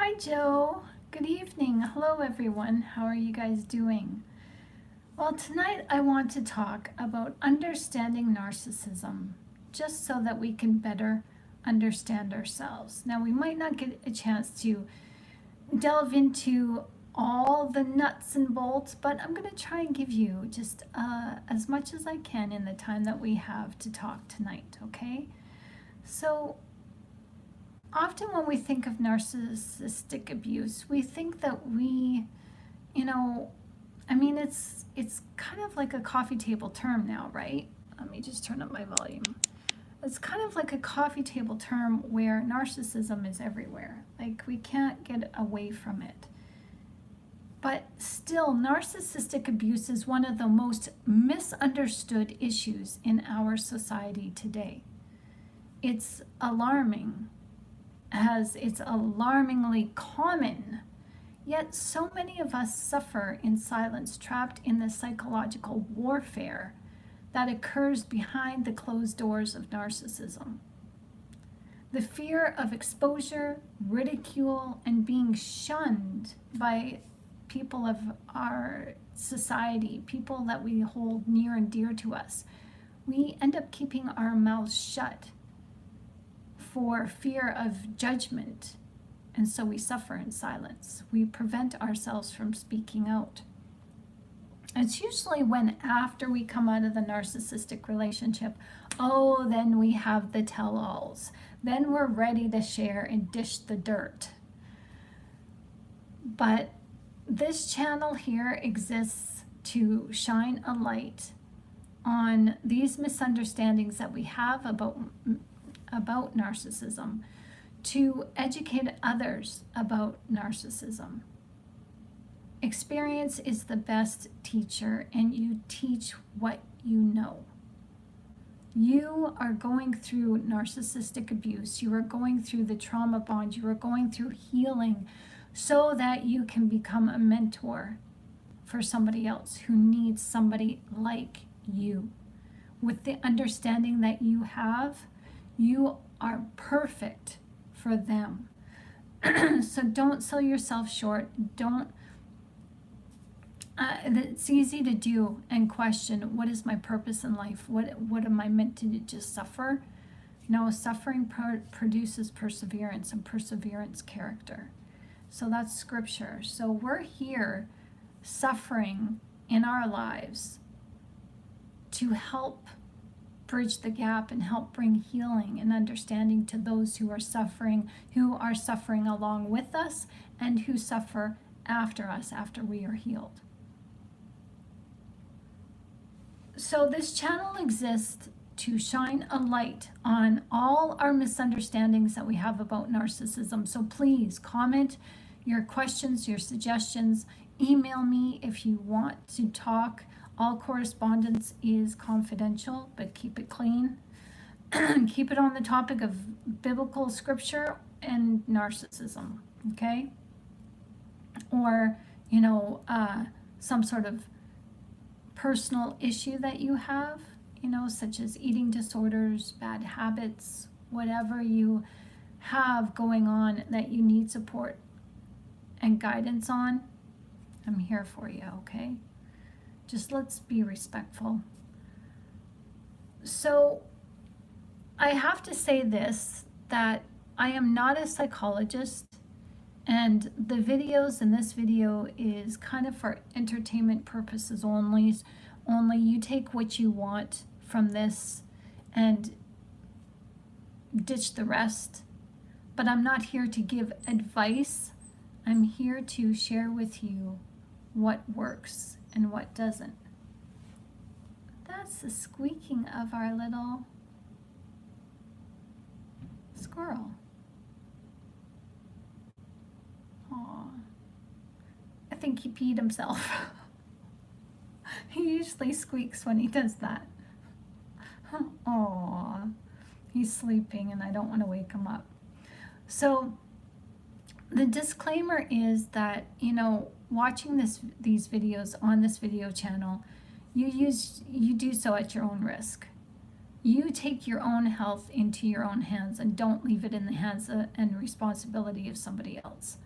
Hi, Joe. Good evening. Hello, everyone. How are you guys doing? Well, tonight I want to talk about understanding narcissism, just so that we can better understand ourselves. Now, we might not get a chance to delve into all the nuts and bolts, but I'm going to try and give you just as much as I can in the time that we have to talk tonight, okay? So, often when we think of narcissistic abuse, we think that it's kind of like a coffee table term now, right? Let me just turn up my volume. It's kind of like a coffee table term where narcissism is everywhere. Like, we can't get away from it. But still, narcissistic abuse is one of the most misunderstood issues in our society today. It's alarming, as it's alarmingly common. Yet so many of us suffer in silence, trapped in the psychological warfare that occurs behind the closed doors of narcissism. The fear of exposure, ridicule, and being shunned by people of our society, people that we hold near and dear to us. We end up keeping our mouths shut for fear of judgment, and so we suffer in silence. We prevent ourselves from speaking out. It's usually when after we come out of the narcissistic relationship, then we have the tell-alls. Then we're ready to share and dish the dirt. But this channel here exists to shine a light on these misunderstandings that we have about narcissism, to educate others about narcissism. Experience is the best teacher, and you teach what you know. You are going through narcissistic abuse. You are going through the trauma bond. You are going through healing so that you can become a mentor for somebody else who needs somebody like you. With the understanding that you have, you are perfect for them. So don't sell yourself short. It's easy to do and question, what is my purpose in life? What am I meant to just suffer? No, suffering produces perseverance, and perseverance character. So that's scripture. So we're here suffering in our lives to help bridge the gap and help bring healing and understanding to those who are suffering along with us, and who suffer after us, after we are healed. So this channel exists to shine a light on all our misunderstandings that we have about narcissism. So please comment your questions, your suggestions. Email me if you want to talk. All correspondence is confidential, but keep it clean. Keep it on the topic of biblical scripture and narcissism, okay? Or, some sort of personal issue that you have, such as eating disorders, bad habits, whatever you have going on that you need support and guidance on. I'm here for you, okay? Just let's be respectful. So I have to say this, that I am not a psychologist, and the videos in this video is kind of for entertainment purposes only. You take what you want from this and ditch the rest. But I'm not here to give advice. I'm here to share with you what works and what doesn't. That's the squeaking of our little squirrel. Aw, I think he peed himself. He usually squeaks when he does that. Aw, he's sleeping and I don't want to wake him up. So the disclaimer is that, watching these videos on this video channel, you do so at your own risk. You take your own health into your own hands and don't leave it in the hands and responsibility of somebody else.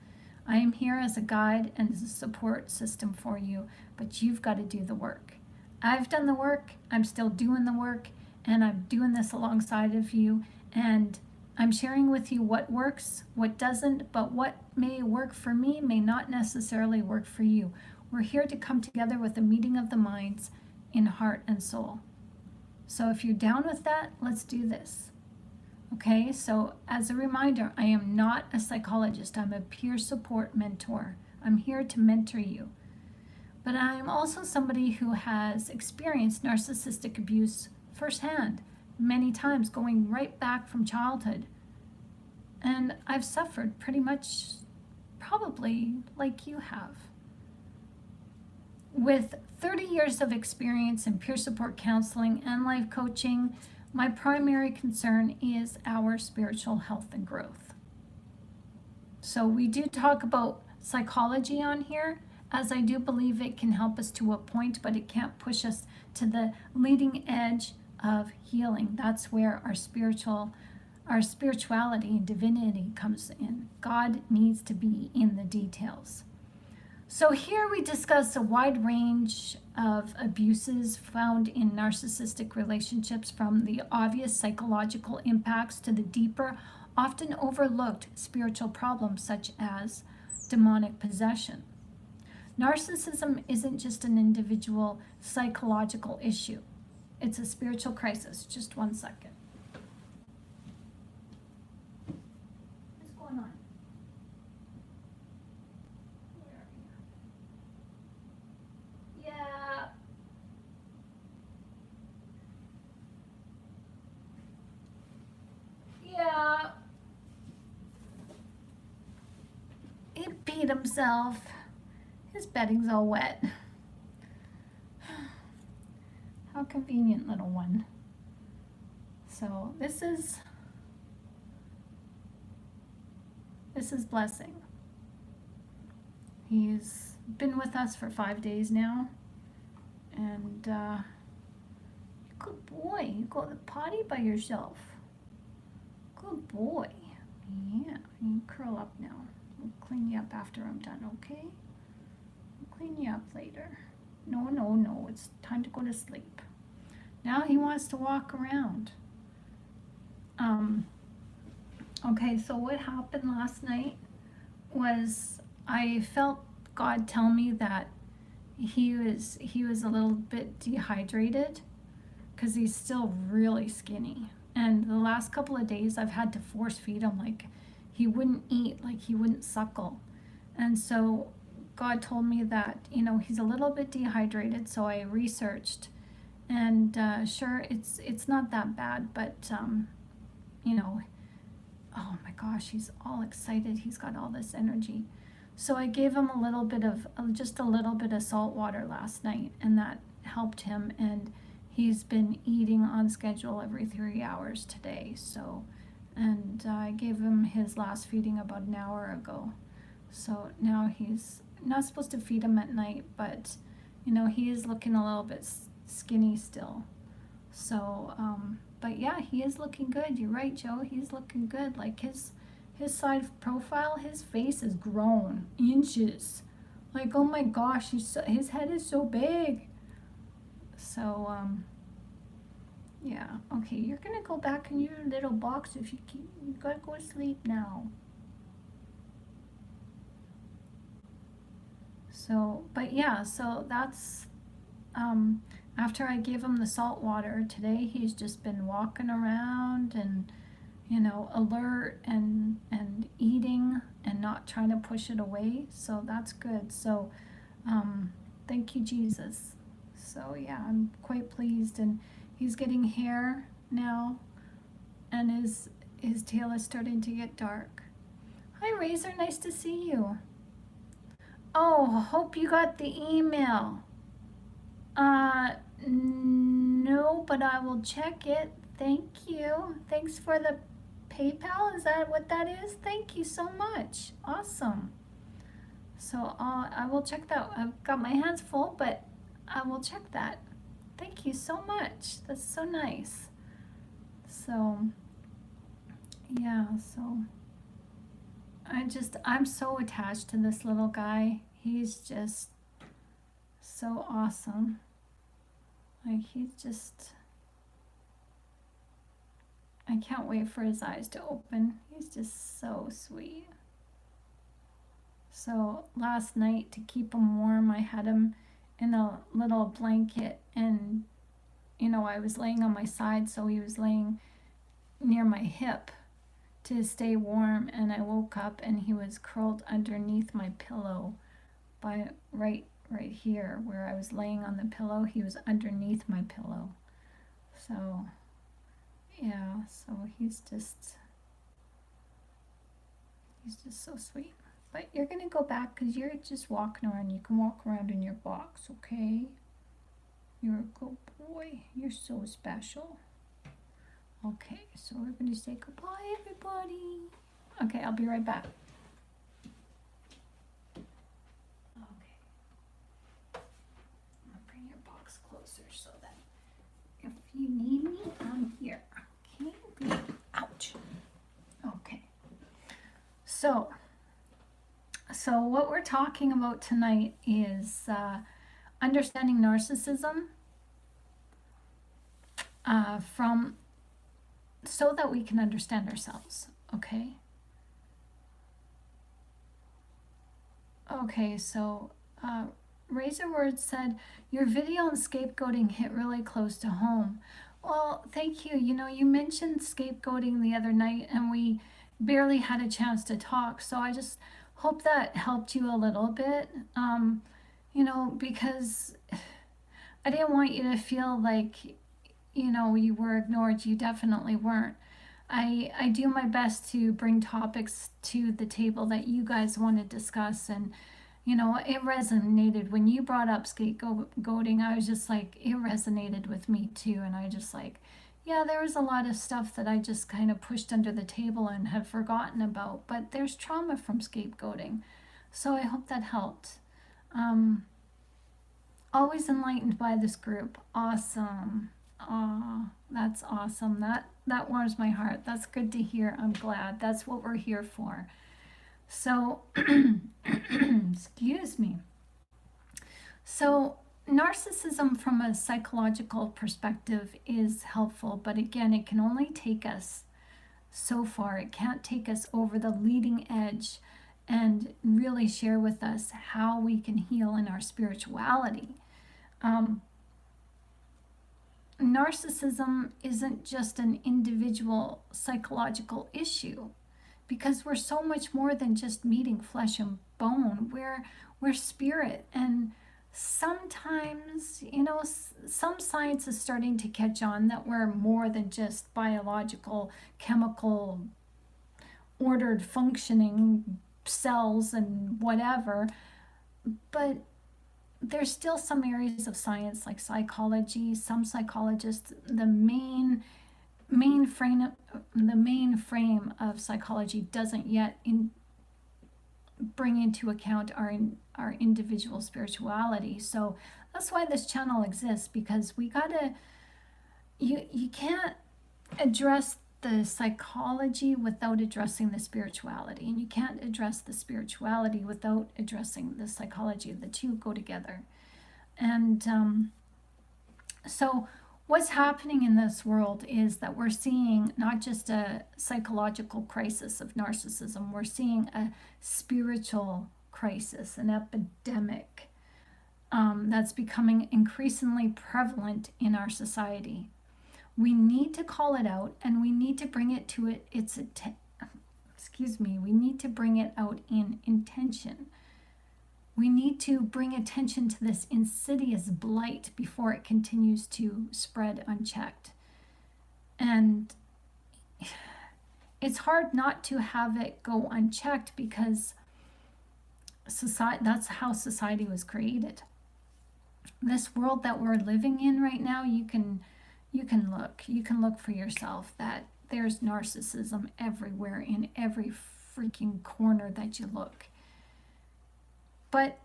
I am here as a guide and as a support system for you, but you've got to do the work. I've done the work, I'm still doing the work, and I'm doing this alongside of you, and I'm sharing with you what works, what doesn't, but what may work for me may not necessarily work for you. We're here to come together with a meeting of the minds in heart and soul. So if you're down with that, let's do this. Okay, so as a reminder, I am not a psychologist. I'm a peer support mentor. I'm here to mentor you. But I'm also somebody who has experienced narcissistic abuse firsthand, many times, going right back from childhood. And I've suffered pretty much probably like you have. With 30 years of experience in peer support counseling and life coaching, my primary concern is our spiritual health and growth. So we do talk about psychology on here, as I do believe it can help us to a point, but it can't push us to the leading edge of healing. That's where our spirituality and divinity comes in. God needs to be in the details. So here we discuss a wide range of abuses found in narcissistic relationships, from the obvious psychological impacts to the deeper, often overlooked spiritual problems such as demonic possession. Narcissism isn't just an individual psychological issue. It's a spiritual crisis. Just one second. What's going on? Yeah. Yeah. He beat himself. His bedding's all wet. How convenient, little one. So this is Blessing. He's been with us for 5 days now, and good boy. You go to the potty by yourself. Good boy. Yeah, you can curl up now. I'll clean you up after I'm done, okay? I'll clean you up later. No, it's time to go to sleep. Now he wants to walk around. Okay, so what happened last night was I felt God tell me that he was a little bit dehydrated because he's still really skinny. And the last couple of days I've had to force feed him. Like, he wouldn't eat, like he wouldn't suckle. And so God told me that, he's a little bit dehydrated. So I researched, and sure, it's not that bad, but oh my gosh, he's all excited. He's got all this energy. So I gave him just a little bit of salt water last night, and that helped him. And he's been eating on schedule every 3 hours today. So, and I gave him his last feeding about an hour ago. So now he's not supposed to feed him at night, but he is looking a little bit skinny still. So, but yeah, he is looking good. You're right, Joe. He's looking good. Like his side profile, his face has grown inches. Like, oh my gosh, his head is so big. So, yeah. Okay, you're gonna go back in your little box if you gotta go to sleep now. So, but yeah, so that's, after I gave him the salt water today, he's just been walking around and, alert and eating and not trying to push it away. So that's good. So, thank you, Jesus. So yeah, I'm quite pleased. And he's getting hair now, and his tail is starting to get dark. Hi, Razor. Nice to see you. Oh, hope you got the email. No, but I will check it. Thank you. Thanks for the PayPal. Is that what that is? Thank you so much. Awesome. So I will check that. I've got my hands full, but I will check that. Thank you so much. That's so nice. So, yeah, so I'm so attached to this little guy. He's just so awesome. Like, I can't wait for his eyes to open. He's just so sweet. So last night, to keep him warm, I had him in a little blanket, and I was laying on my side, so he was laying near my hip to stay warm, and I woke up and he was curled underneath my pillow by right here where I was laying on the pillow. He was underneath my pillow. So yeah, so he's just so sweet. But you're gonna go back because you're just walking around. You can walk around in your box, okay? You're a good boy. You're so special. Okay, so we're gonna say goodbye, everybody. Okay, I'll be right back. Okay. I'm gonna bring your box closer so that if you need me, I'm here. Okay. Ouch. Okay. So what we're talking about tonight is understanding narcissism so that we can understand ourselves, okay? Okay, so Razor Words said, your video on scapegoating hit really close to home. Well, thank you. You mentioned scapegoating the other night, and we barely had a chance to talk, so I just hope that helped you a little bit, because I didn't want you to feel like, you were ignored. You definitely weren't. I do my best to bring topics to the table that you guys want to discuss, and it resonated when you brought up scapegoating. I was just like, it resonated with me too, and I just like, yeah, there was a lot of stuff that I just kind of pushed under the table and had forgotten about, but there's trauma from scapegoating, so I hope that helped. Always enlightened by this group. Awesome. Aw, that's awesome. That warms my heart. That's good to hear. I'm glad. That's what we're here for. So, excuse me. So, narcissism from a psychological perspective is helpful, but again, it can only take us so far. It can't take us over the leading edge and really share with us how we can heal in our spirituality. Narcissism isn't just an individual psychological issue, because we're so much more than just meeting flesh and bone. We're spirit, and sometimes, some science is starting to catch on that we're more than just biological, chemical, ordered, functioning cells and whatever. But there's still some areas of science like psychology. Some psychologists, the main frame of psychology doesn't yet bring into account our individual spirituality. So that's why this channel exists, because you can't address the psychology without addressing the spirituality, and you can't address the spirituality without addressing the psychology. The two go together. And so what's happening in this world is that we're seeing not just a psychological crisis of narcissism, we're seeing a spiritual crisis, an epidemic that's becoming increasingly prevalent in our society. We need to call it out, and we need to bring it to we need to bring it out in intention. We need to bring attention to this insidious blight before it continues to spread unchecked. And it's hard not to have it go unchecked, because that's how society was created. This world that we're living in right now, you can look for yourself that there's narcissism everywhere, in every freaking corner that you look. But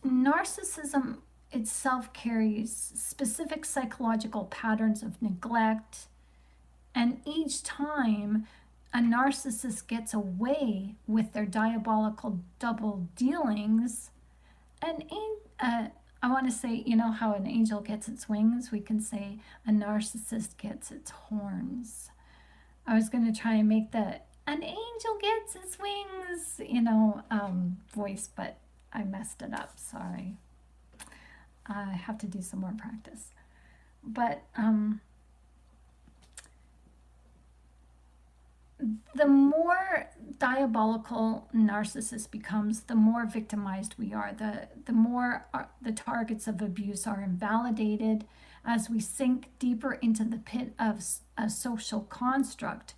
narcissism itself carries specific psychological patterns of neglect, and each time a narcissist gets away with their diabolical double dealings, I want to say, you know how an angel gets its wings? We can say a narcissist gets its horns. I was going to try and make the an angel gets its wings, voice, but I messed it up. Sorry. I have to do some more practice. But the more diabolical narcissist becomes, the more victimized we are. The more the targets of abuse are invalidated as we sink deeper into the pit of a social construct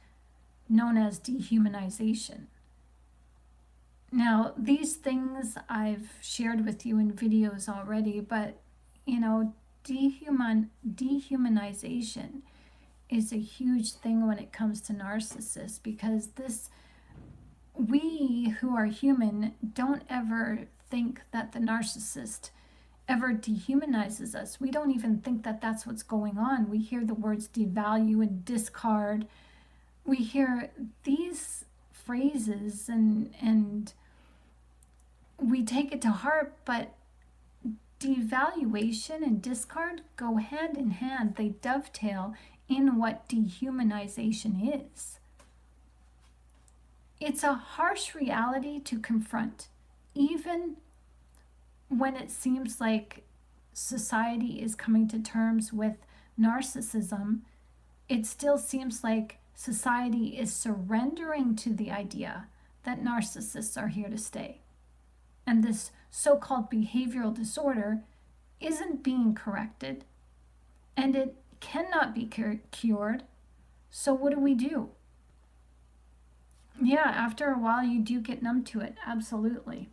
known as dehumanization. Now, these things I've shared with you in videos already, but dehumanization is a huge thing when it comes to narcissists, because we who are human don't ever think that the narcissist ever dehumanizes us. We don't even think that that's what's going on. We hear the words devalue and discard. We hear these phrases and we take it to heart, but devaluation and discard go hand in hand. They dovetail in what dehumanization is. It's a harsh reality to confront, even when it seems like society is coming to terms with narcissism. It still seems like society is surrendering to the idea that narcissists are here to stay. And this so-called behavioral disorder isn't being corrected, and it cannot be cured. So what do? Yeah, after a while you do get numb to it, absolutely.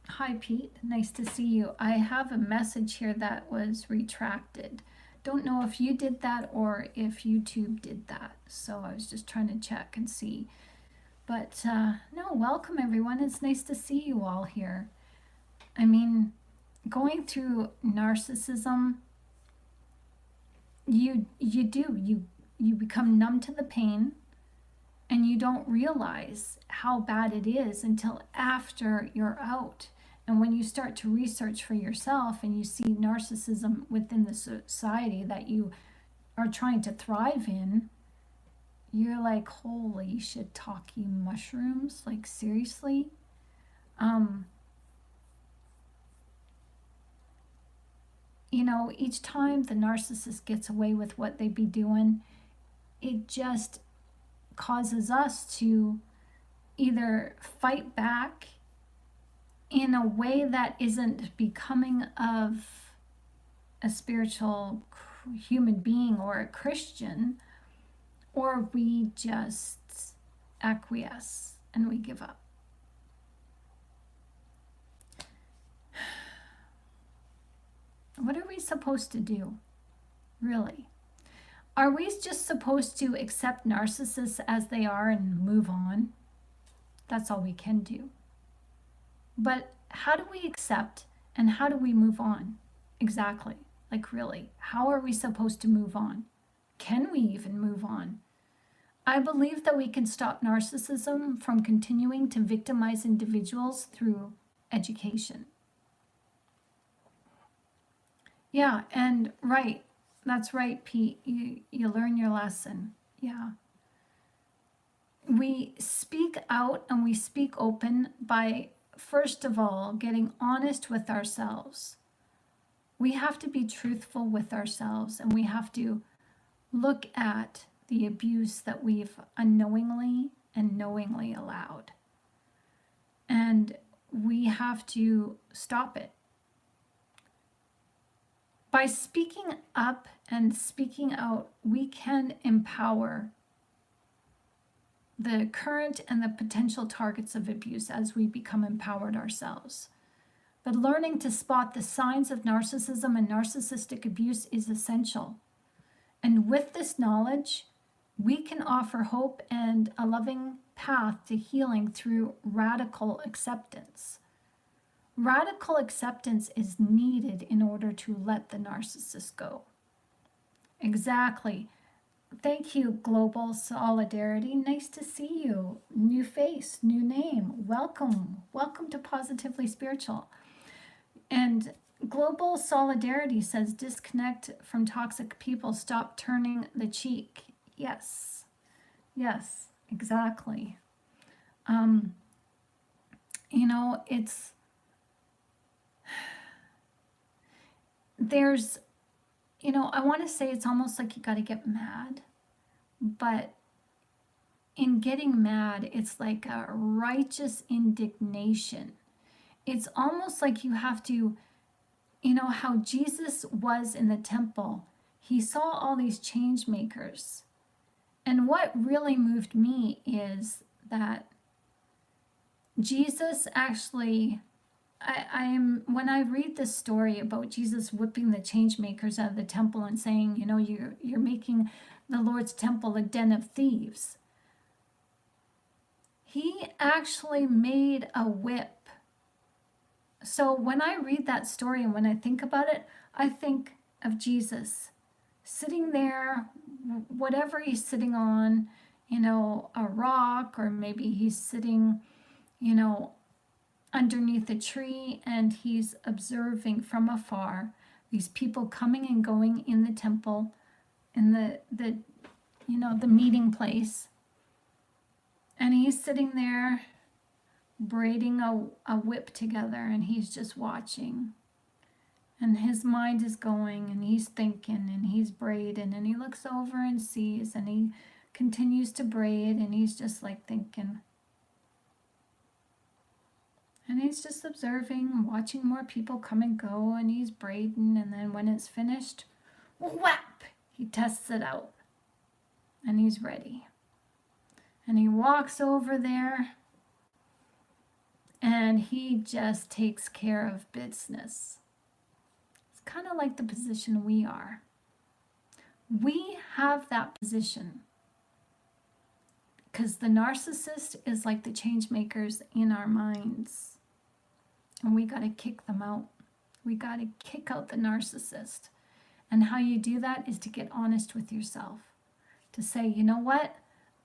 Hi Pete, nice to see you. I have a message here that was retracted. Don't know if you did that or if YouTube did that, so I was just trying to check and see. But no, welcome everyone. It's nice to see you all here. I mean, going through narcissism, you become numb to the pain, and you don't realize how bad it is until after you're out. And when you start to research for yourself and you see narcissism within the society that you are trying to thrive in, you're like, holy shiitake mushrooms, like seriously? Each time the narcissist gets away with what they be doing, it just causes us to either fight back in a way that isn't becoming of a spiritual human being or a Christian, or we just acquiesce and we give up. What are we supposed to do, really? Are we just supposed to accept narcissists as they are and move on? That's all we can do. But how do we accept and how do we move on? Exactly. Like really, how are we supposed to move on? Can we even move on? I believe that we can stop narcissism from continuing to victimize individuals through education. Yeah, and right. That's right, Pete. You learn your lesson. Yeah. We speak out and we speak open by, first of all, getting honest with ourselves. We have to be truthful with ourselves, and we have to look at the abuse that we've unknowingly and knowingly allowed. And we have to stop it. By speaking up and speaking out, we can empower the current and the potential targets of abuse as we become empowered ourselves. But learning to spot the signs of narcissism and narcissistic abuse is essential. And with this knowledge, we can offer hope and a loving path to healing through radical acceptance. Radical acceptance is needed in order to let the narcissist go. Exactly. Thank you, Global Solidarity. Nice to see you. New face, new name. Welcome. Welcome to Positively Spiritual. And Global Solidarity says disconnect from toxic people. Stop turning the cheek. Yes. Yes, exactly. It's there's I want to say it's almost like you got to get mad, but in getting mad, it's like a righteous indignation. It's almost like you have to, how Jesus was in the temple. He saw all these change makers. And what really moved me is that Jesus actually, when I read this story about Jesus whipping the change makers out of the temple and saying, you're making the Lord's temple a den of thieves. He actually made a whip. So when I read that story and when I think about it, I think of Jesus sitting there, whatever he's sitting on, a rock, or maybe he's sitting, underneath a tree, and he's observing from afar these people coming and going in the temple, in the meeting place. And he's sitting there braiding a whip together, and he's just watching. And his mind is going, and he's thinking, and he's braiding, and he looks over and sees, and he continues to braid, and he's just like thinking. And he's just observing, watching more people come and go, and he's braiding, and then when it's finished, whap, he tests it out, and he's ready. And he walks over there, and he just takes care of business. It's kind of like the position we are. We have that position because the narcissist is like the change makers in our minds. And we got to kick them out. We got to kick out the narcissist. And how you do that is to get honest with yourself. To say, you know what?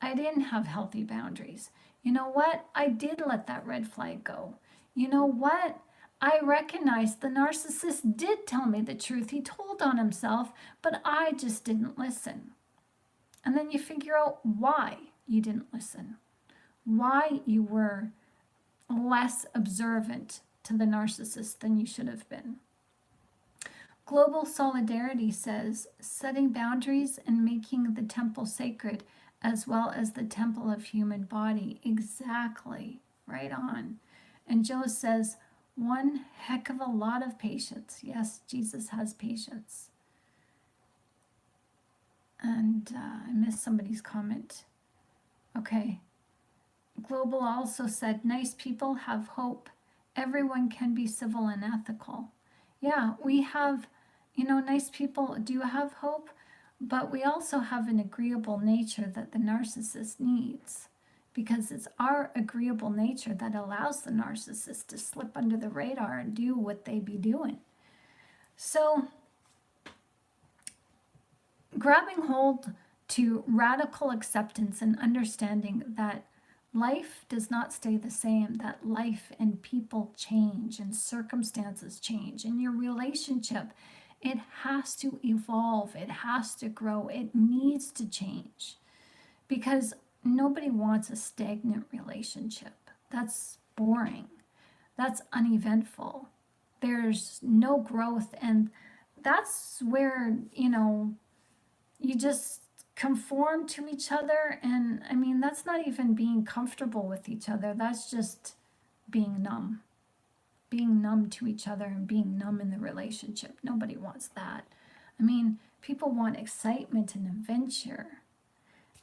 I didn't have healthy boundaries. You know what? I did let that red flag go. You know what? I recognized the narcissist did tell me the truth. He told on himself, but I just didn't listen. And then you figure out why you didn't listen. Why you were less observant to the narcissist than you should have been. Global Solidarity says, setting boundaries and making the temple sacred as well as the temple of human body. Exactly. Right on. And Joe says, one heck of a lot of patience. Yes, Jesus has patience. And I missed somebody's comment. Okay. Global also said, nice people have hope. Everyone can be civil and ethical. Yeah, we have, nice people do have hope, but we also have an agreeable nature that the narcissist needs, because it's our agreeable nature that allows the narcissist to slip under the radar and do what they be doing. So, grabbing hold to radical acceptance and understanding that life does not stay the same, that life and people change and circumstances change, and your relationship, it has to evolve, it has to grow, it needs to change, because nobody wants a stagnant relationship. That's boring. That's uneventful. There's no growth, and that's where, you just conform to each other. And I mean, that's not even being comfortable with each other. That's just being numb to each other and being numb in the relationship. Nobody wants that. I mean, people want excitement and adventure.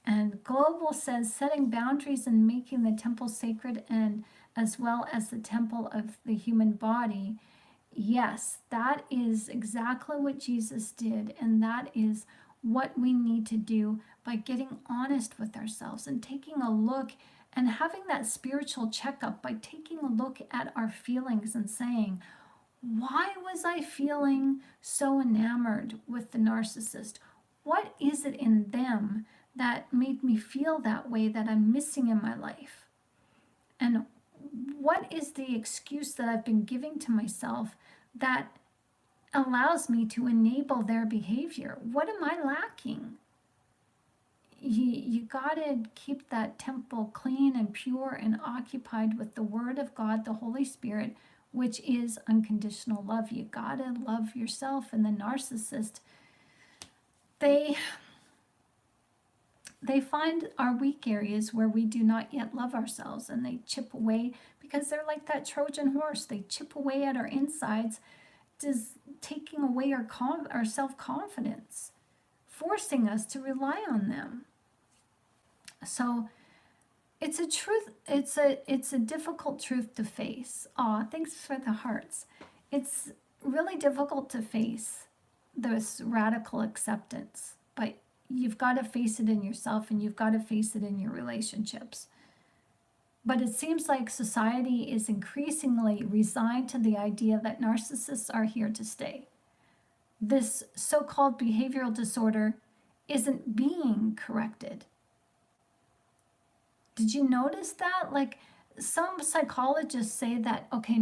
And Global says, setting boundaries and making the temple sacred, and as well as the temple of the human body. Yes, that is exactly what Jesus did. And that is what we need to do by getting honest with ourselves and taking a look and having that spiritual checkup by taking a look at our feelings and saying, why was I feeling so enamored with the narcissist? What is it in them that made me feel that way that I'm missing in my life? And what is the excuse that I've been giving to myself that allows me to enable their behavior? What am I lacking? You got to keep that temple clean and pure and occupied with the Word of God, the Holy Spirit, which is unconditional love. You got to love yourself. And the narcissist, they find our weak areas where we do not yet love ourselves, and they chip away, because they're like that Trojan horse. They chip away at our insides, just taking away our self-confidence, forcing us to rely on them. So it's a truth. It's a difficult truth to face. Aw, thanks for the hearts. It's really difficult to face this radical acceptance, but you've got to face it in yourself, and you've got to face it in your relationships. But it seems like society is increasingly resigned to the idea that narcissists are here to stay. This so-called behavioral disorder isn't being corrected. Did you notice that? Like, some psychologists say that, okay, the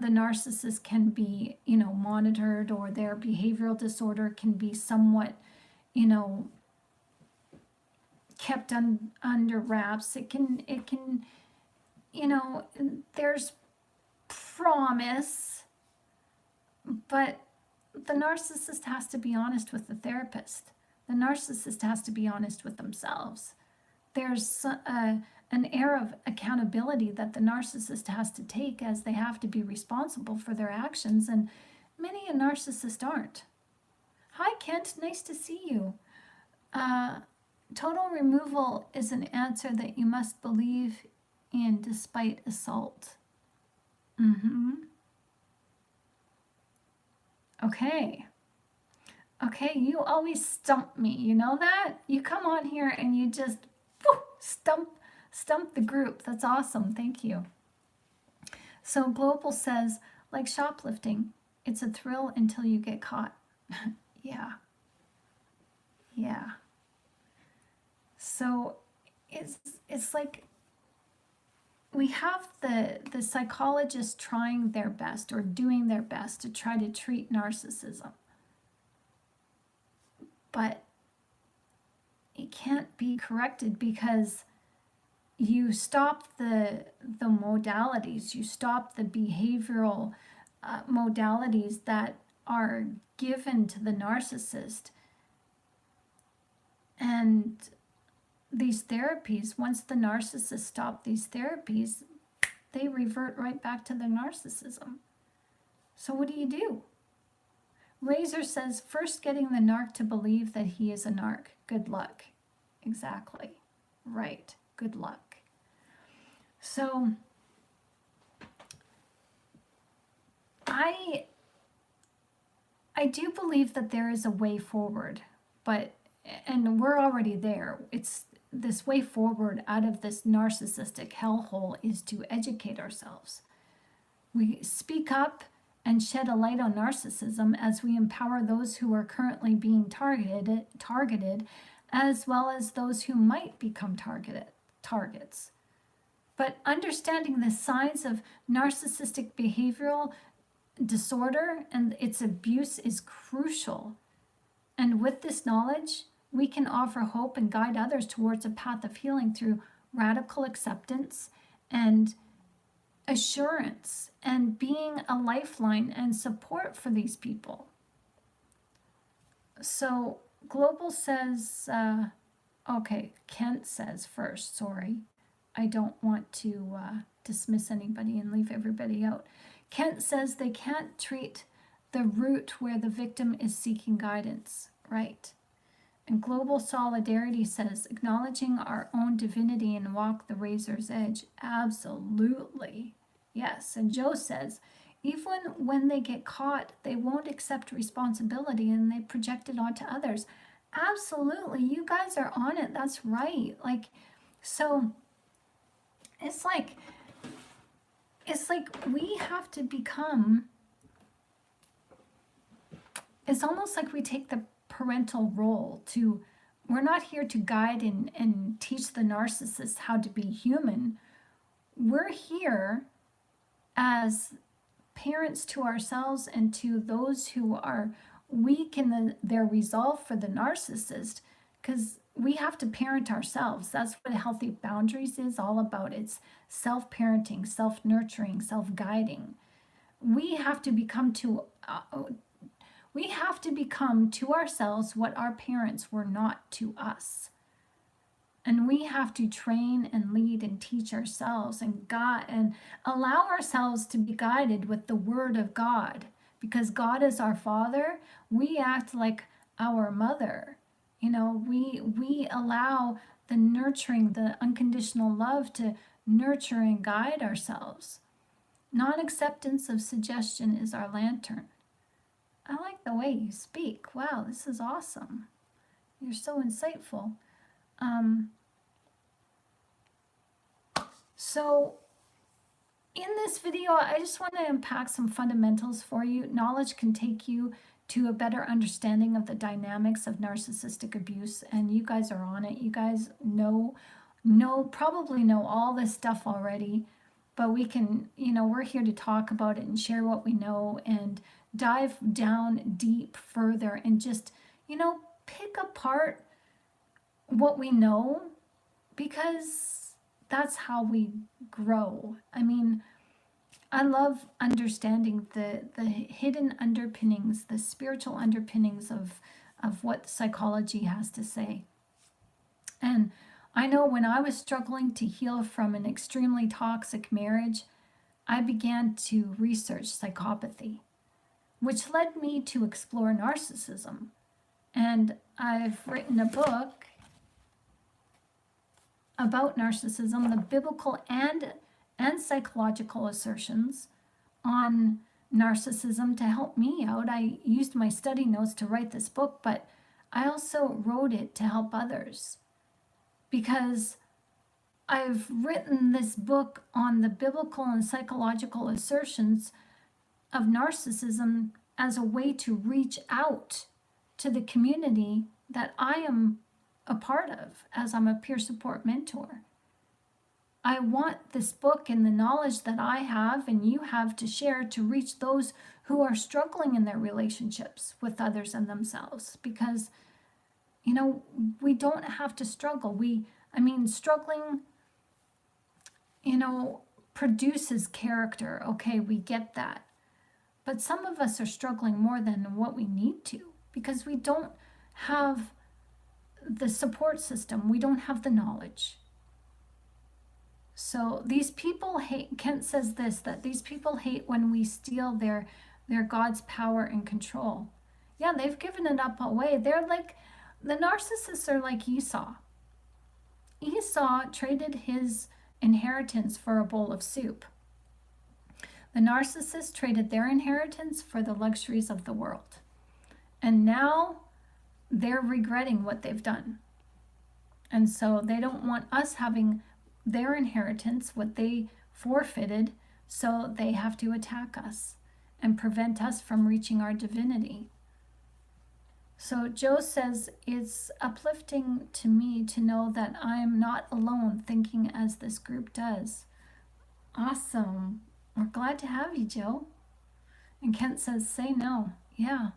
narcissist can be, monitored, or their behavioral disorder can be somewhat, kept under wraps. It can, there's promise, but the narcissist has to be honest with the therapist. The narcissist has to be honest with themselves. There's an air of accountability that the narcissist has to take, as they have to be responsible for their actions, and many a narcissist aren't. Hi, Kent. Nice to see you. Total removal is an answer that you must believe in despite assault. Okay. Okay, you always stump me. You know that? You come on here and you just stump the group. That's awesome. Thank you. So Global says, like shoplifting, it's a thrill until you get caught. Yeah. So it's like we have the psychologists trying their best, or doing their best, to try to treat narcissism. But it can't be corrected, because you stop the modalities, you stop the behavioral modalities that are given to the narcissist. And these therapies, once the narcissist stop these therapies, they revert right back to the narcissism. So what do? Razor says, first getting the narc to believe that he is a narc. Good luck. Exactly. Right. Good luck. So I do believe that there is a way forward, and we're already there. It's this way forward out of this narcissistic hellhole is to educate ourselves. We speak up and shed a light on narcissism as we empower those who are currently being targeted, as well as those who might become targets. But understanding the signs of narcissistic behavioral disorder and its abuse is crucial. And with this knowledge, we can offer hope and guide others towards a path of healing through radical acceptance and assurance, and being a lifeline and support for these people. So Global says, okay, Kent says first, sorry. I don't want to dismiss anybody and leave everybody out. Kent says they can't treat the root where the victim is seeking guidance, right? And Global Solidarity says, acknowledging our own divinity and walk the razor's edge. Absolutely. Yes. And Joe says, even when they get caught, they won't accept responsibility and they project it onto others. Absolutely. You guys are on it. That's right. Like, So it's like we have to become, it's almost like we take the parental role to, we're not here to guide and teach the narcissist how to be human. We're here as parents to ourselves and to those who are weak in their resolve for the narcissist, because we have to parent ourselves. That's what healthy boundaries is all about. It's self-parenting, self-nurturing, self-guiding. We have to become to ourselves what our parents were not to us. And we have to train and lead and teach ourselves and God, and allow ourselves to be guided with the word of God. Because God is our father, we act like our mother. We allow the nurturing, the unconditional love to nurture and guide ourselves. Non-acceptance of suggestion is our lantern. I like the way you speak. Wow, this is awesome. You're so insightful. So in this video, I just want to unpack some fundamentals for you. Knowledge can take you to a better understanding of the dynamics of narcissistic abuse, and you guys are on it. You guys probably know all this stuff already, but we can, we're here to talk about it and share what we know and dive down deep further and just, pick apart what we know, because that's how we grow. I mean, I love understanding the hidden underpinnings, the spiritual underpinnings of what psychology has to say. And I know when I was struggling to heal from an extremely toxic marriage, I began to research psychopathy, which led me to explore narcissism. And I've written a book about narcissism, the biblical and psychological assertions on narcissism to help me out. I used my study notes to write this book, but I also wrote it to help others, because I've written this book on the biblical and psychological assertions of narcissism as a way to reach out to the community that I am a part of, as I'm a peer support mentor. I want this book and the knowledge that I have and you have to share to reach those who are struggling in their relationships with others and themselves, because we don't have to struggle. Struggling produces character. Okay, we get that. But some of us are struggling more than what we need to, because we don't have the support system. We don't have the knowledge. So these people hate, Kent says this, that these people hate when we steal their God's power and control. Yeah, they've given it up away. They're like, the narcissists are like Esau. Esau traded his inheritance for a bowl of soup. The narcissists traded their inheritance for the luxuries of the world. And now they're regretting what they've done. And so they don't want us having their inheritance, what they forfeited, so they have to attack us and prevent us from reaching our divinity. So Joe says, it's uplifting to me to know that I am not alone thinking as this group does. Awesome. We're glad to have you, Joe. And Kent says, say no. Yeah.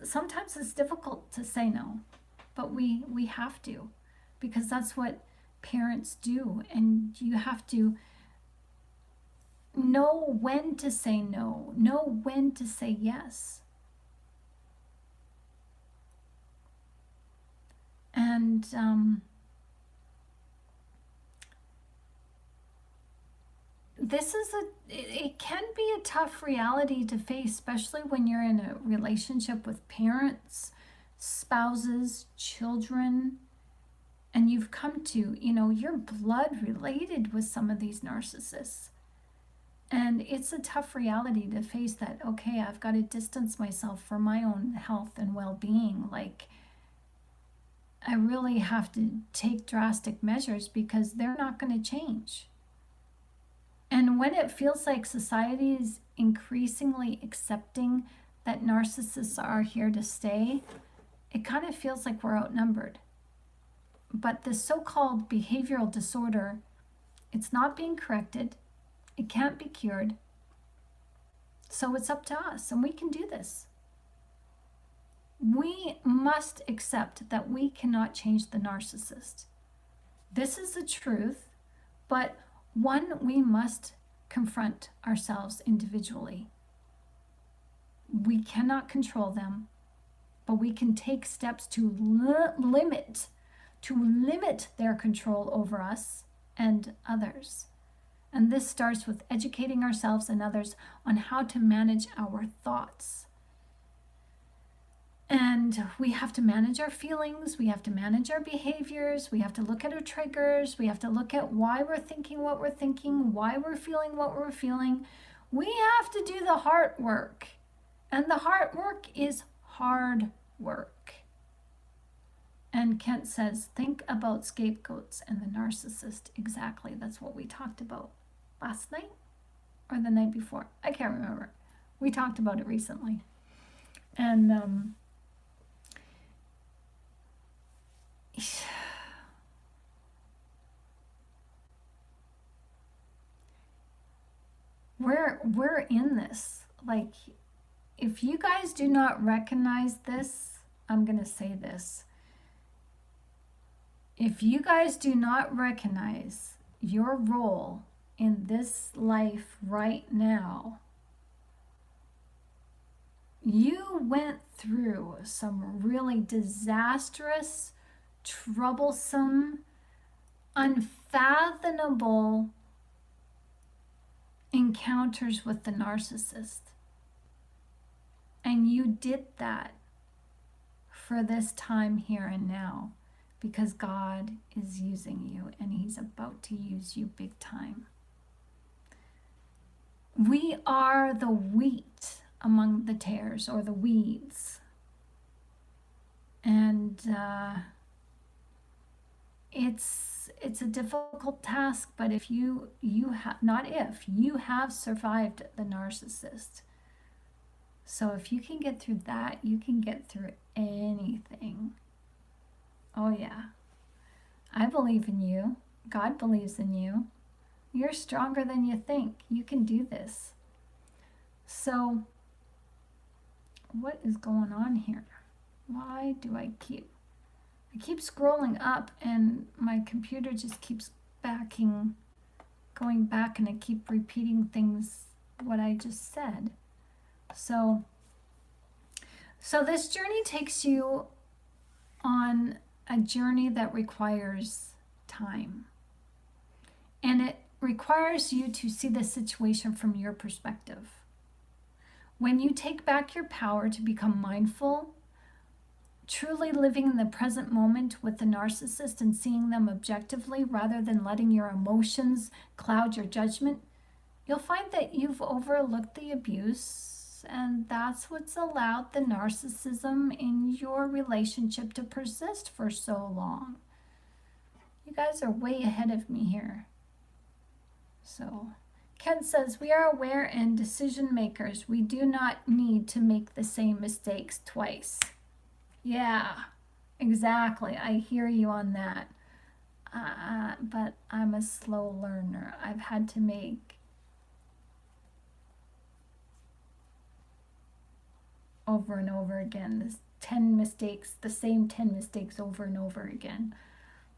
Sometimes it's difficult to say no, but we have to, because that's what parents do. And you have to know when to say no, know when to say yes. And it can be a tough reality to face, especially when you're in a relationship with parents, spouses, children, and you've come to, you're blood related with some of these narcissists. And it's a tough reality to face that, okay, I've got to distance myself for my own health and well-being. I really have to take drastic measures because they're not going to change. And when it feels like society is increasingly accepting that narcissists are here to stay, it kind of feels like we're outnumbered. But this so-called behavioral disorder, it's not being corrected. It can't be cured. So it's up to us, and we can do this. We must accept that we cannot change the narcissist. This is the truth, but one we must confront ourselves individually. We cannot control them, but we can take steps to limit their control over us and others. And this starts with educating ourselves and others on how to manage our thoughts. And we have to manage our feelings, we have to manage our behaviors, we have to look at our triggers, we have to look at why we're thinking what we're thinking, why we're feeling what we're feeling. We have to do the heart work. And the heart work is hard work. And Kent says, think about scapegoats and the narcissist. Exactly, that's what we talked about last night or the night before. I can't remember. We talked about it recently. And we're in this. Like, if you guys do not recognize this, I'm going to say this. If you guys do not recognize your role in this life right now, you went through some really disastrous, troublesome, unfathomable encounters with the narcissist. And you did that for this time here and now because God is using you and He's about to use you big time. We are the wheat among the tares or the weeds. And it's a difficult task, but if you have survived the narcissist. So if you can get through that, you can get through anything. Oh yeah. I believe in you. God believes in you. You're stronger than you think. You can do this. So what is going on here? Why do I keep scrolling up and my computer just keeps going back, and I keep repeating things, what I just said. So this journey takes you on a journey that requires time. And it requires you to see the situation from your perspective. When you take back your power to become mindful, truly living in the present moment with the narcissist and seeing them objectively rather than letting your emotions cloud your judgment, you'll find that you've overlooked the abuse, and that's what's allowed the narcissism in your relationship to persist for so long. You guys are way ahead of me here. So, Ken says, we are aware and decision makers. We do not need to make the same mistakes twice. Yeah, exactly. I hear you on that. But I'm a slow learner. I've had to make over and over again this 10 mistakes, the same 10 mistakes over and over again.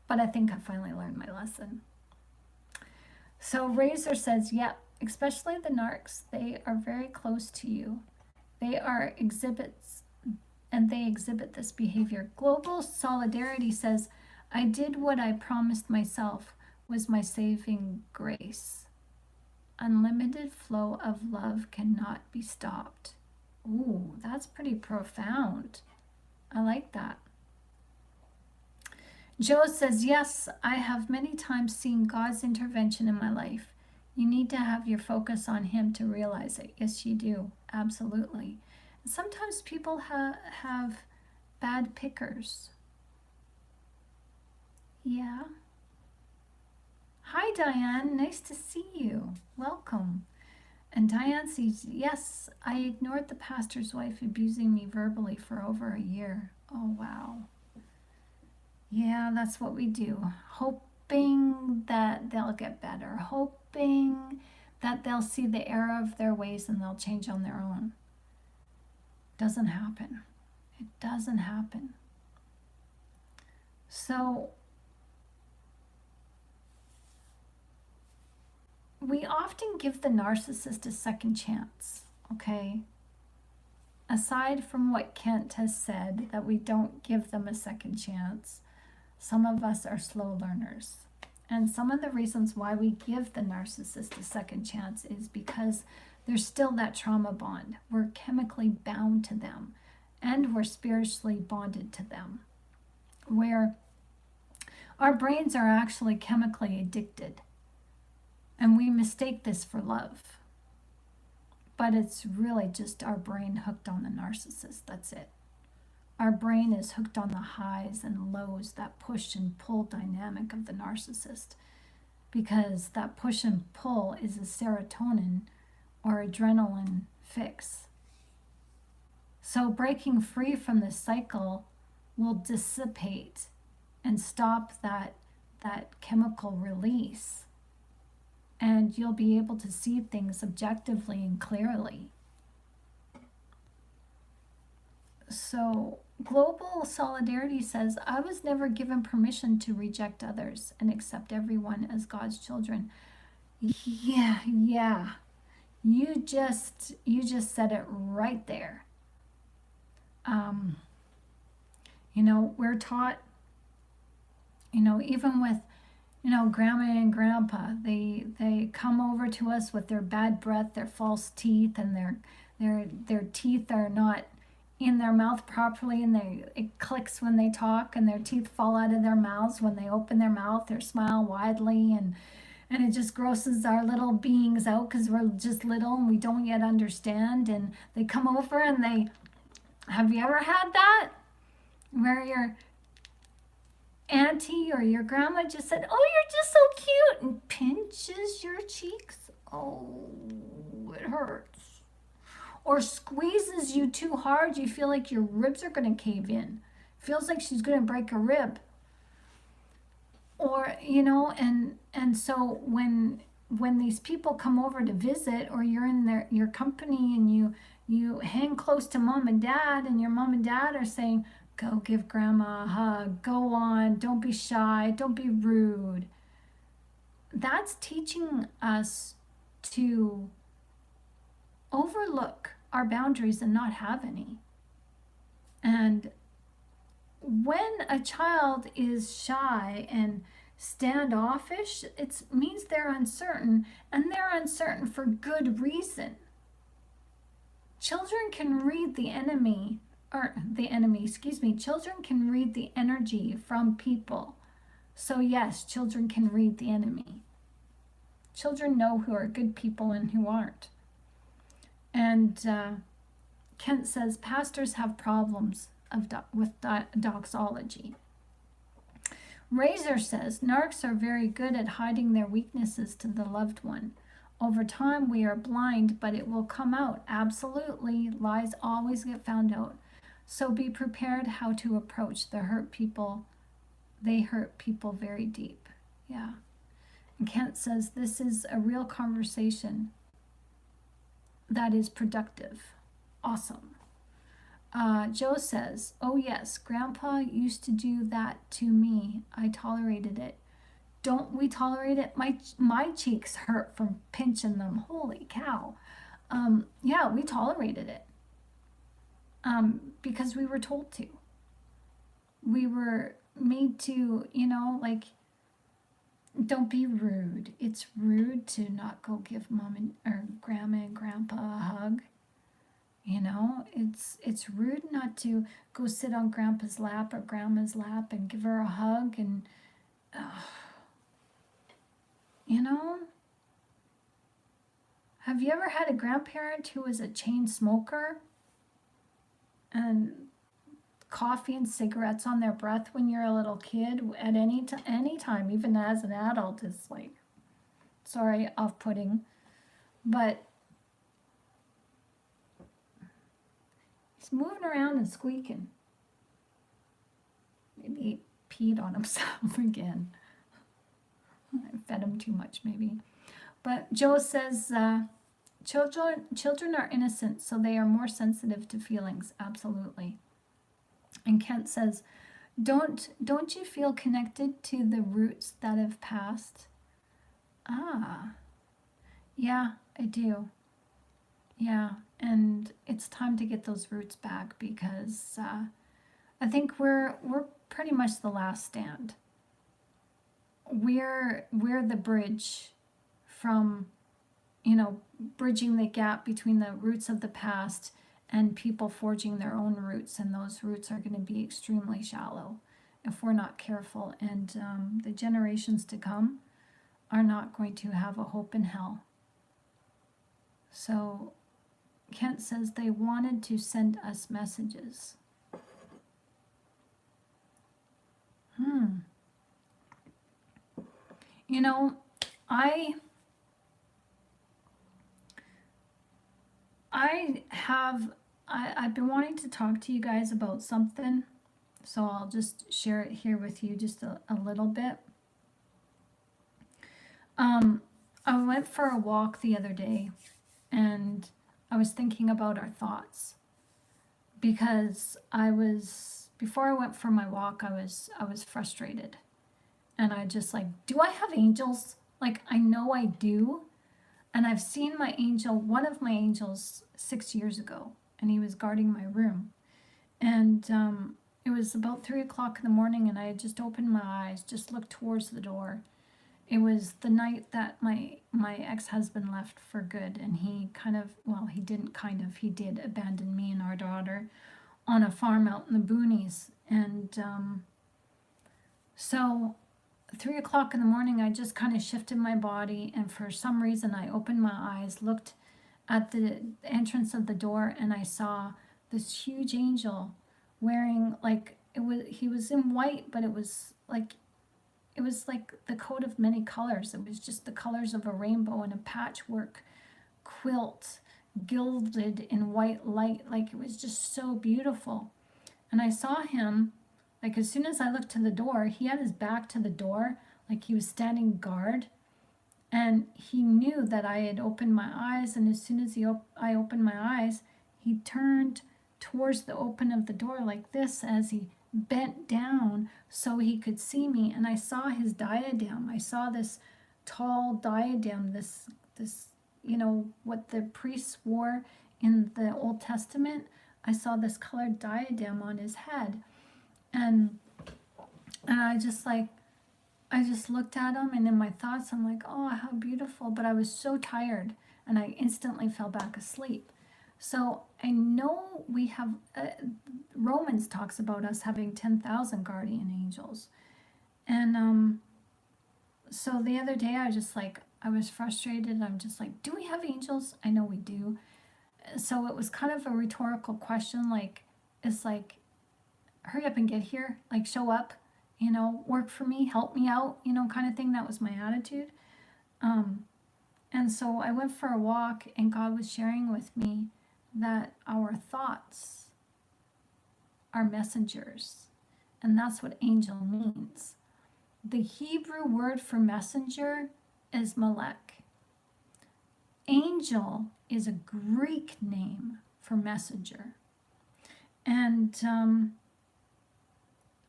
But I think I finally learned my lesson. So Razor says, yep, especially the narcs, they are very close to you. They are exhibits, and they exhibit this behavior. Global Solidarity says, I did what I promised myself was my saving grace. Unlimited flow of love cannot be stopped. Ooh, that's pretty profound. I like that. Joe says, yes, I have many times seen God's intervention in my life. You need to have your focus on Him to realize it. Yes, you do. Absolutely. Sometimes people have bad pickers. Yeah. Hi, Diane. Nice to see you. Welcome. And Diane says, yes, I ignored the pastor's wife abusing me verbally for over a year. Oh, wow. Yeah, that's what we do. Hoping that they'll get better. Hoping that they'll see the error of their ways and they'll change on their own. Doesn't happen. It doesn't happen. So we often give the narcissist a second chance, okay? Aside from what Kent has said, that we don't give them a second chance, some of us are slow learners. And some of the reasons why we give the narcissist a second chance is because there's still that trauma bond. We're chemically bound to them and we're spiritually bonded to them, where our brains are actually chemically addicted. And we mistake this for love. But it's really just our brain hooked on the narcissist. That's it. Our brain is hooked on the highs and lows, that push and pull dynamic of the narcissist. Because that push and pull is a serotonin or adrenaline fix. So breaking free from this cycle will dissipate and stop that chemical release. And you'll be able to see things objectively and clearly. So Global Solidarity says, I was never given permission to reject others and accept everyone as God's children. Yeah. You just said it right there. We're taught, even with grandma and grandpa, they come over to us with their bad breath, their false teeth, and their teeth are not in their mouth properly, and it clicks when they talk, and their teeth fall out of their mouths when they open their mouth or smile widely, and it just grosses our little beings out because we're just little and we don't yet understand. And they come over and have you ever had that? Where your auntie or your grandma just said, oh, you're just so cute, and pinches your cheeks. Oh, it hurts. Or squeezes you too hard, you feel like your ribs are going to cave in. Feels like she's going to break a rib. Or, and so when these people come over to visit, or you're in your company and you hang close to mom and dad, and your mom and dad are saying, go give grandma a hug, go on, don't be shy, don't be rude. That's teaching us to overlook our boundaries and not have any. And when a child is shy and standoffish, it means they're uncertain, and they're uncertain for good reason. Children can read children can read the energy from people. So yes, children can read the enemy. Children know who are good people and who aren't. And Kent says, pastors have problems with doxology. Razor says, narcs are very good at hiding their weaknesses to the loved one. Over time, we are blind, but it will come out. Absolutely. Lies always get found out. So be prepared how to approach the hurt people. They hurt people very deep. Yeah. And Kent says, this is a real conversation that is productive. Awesome. Joe says, oh yes, Grandpa used to do that to me. I tolerated it. Don't we tolerate it? My cheeks hurt from pinching them. Holy cow. Yeah, we tolerated it. Because we were told to. We were made to, don't be rude. It's rude to not go give mom or grandma and grandpa a hug. It's rude not to go sit on grandpa's lap or grandma's lap and give her a hug. And, have you ever had a grandparent who was a chain smoker? And coffee and cigarettes on their breath when you're a little kid at any time, even as an adult, is like, sorry, off-putting. But he's moving around and squeaking. Maybe he peed on himself again. I fed him too much, maybe. But Joe says, children are innocent, so they are more sensitive to feelings. Absolutely. And Kent says, don't you feel connected to the roots that have passed? Ah, yeah, I do. Yeah, and it's time to get those roots back, because I think we're pretty much the last stand. We're the bridge from, bridging the gap between the roots of the past and people forging their own roots, and those roots are going to be extremely shallow if we're not careful, and the generations to come are not going to have a hope in hell. So Kent says they wanted to send us messages. I've been wanting to talk to you guys about something, so I'll just share it here with you just a little bit. I went for a walk the other day, and I was thinking about our thoughts, because before I went for my walk, I was frustrated, and I just like, do I have angels? Like, I know I do, and I've seen one of my angels 6 years ago, and he was guarding my room, and it was about 3 o'clock in the morning, and I had just opened my eyes, just looked towards the door. It was the night that my ex-husband left for good, and he he did abandon me and our daughter on a farm out in the boonies. And so 3 o'clock in the morning, I just kind of shifted my body, and for some reason I opened my eyes, looked at the entrance of the door, and I saw this huge angel wearing, like, he was in white, but it was like the coat of many colors. It was just the colors of a rainbow and a patchwork quilt gilded in white light. Like, it was just so beautiful. And I saw him, like, as soon as I looked to the door, he had his back to the door, like he was standing guard. And he knew that I had opened my eyes, and as soon as I opened my eyes, he turned towards the open of the door like this, as he bent down so he could see me. And I saw his diadem. I saw this tall diadem, this what the priests wore in the Old Testament. I saw this colored diadem on his head, and I just looked at him, and in my thoughts I'm like, oh, how beautiful. But I was so tired, and I instantly fell back asleep. So I know we have, Romans talks about us having 10,000 guardian angels. And so the other day I was frustrated. I'm just like, do we have angels? I know we do. So it was kind of a rhetorical question. Like, it's like, hurry up and get here. Like, show up, work for me, help me out, kind of thing. That was my attitude. And so I went for a walk, and God was sharing with me that our thoughts are messengers. And that's what angel means. The Hebrew word for messenger is malek. Angel is a Greek name for messenger. And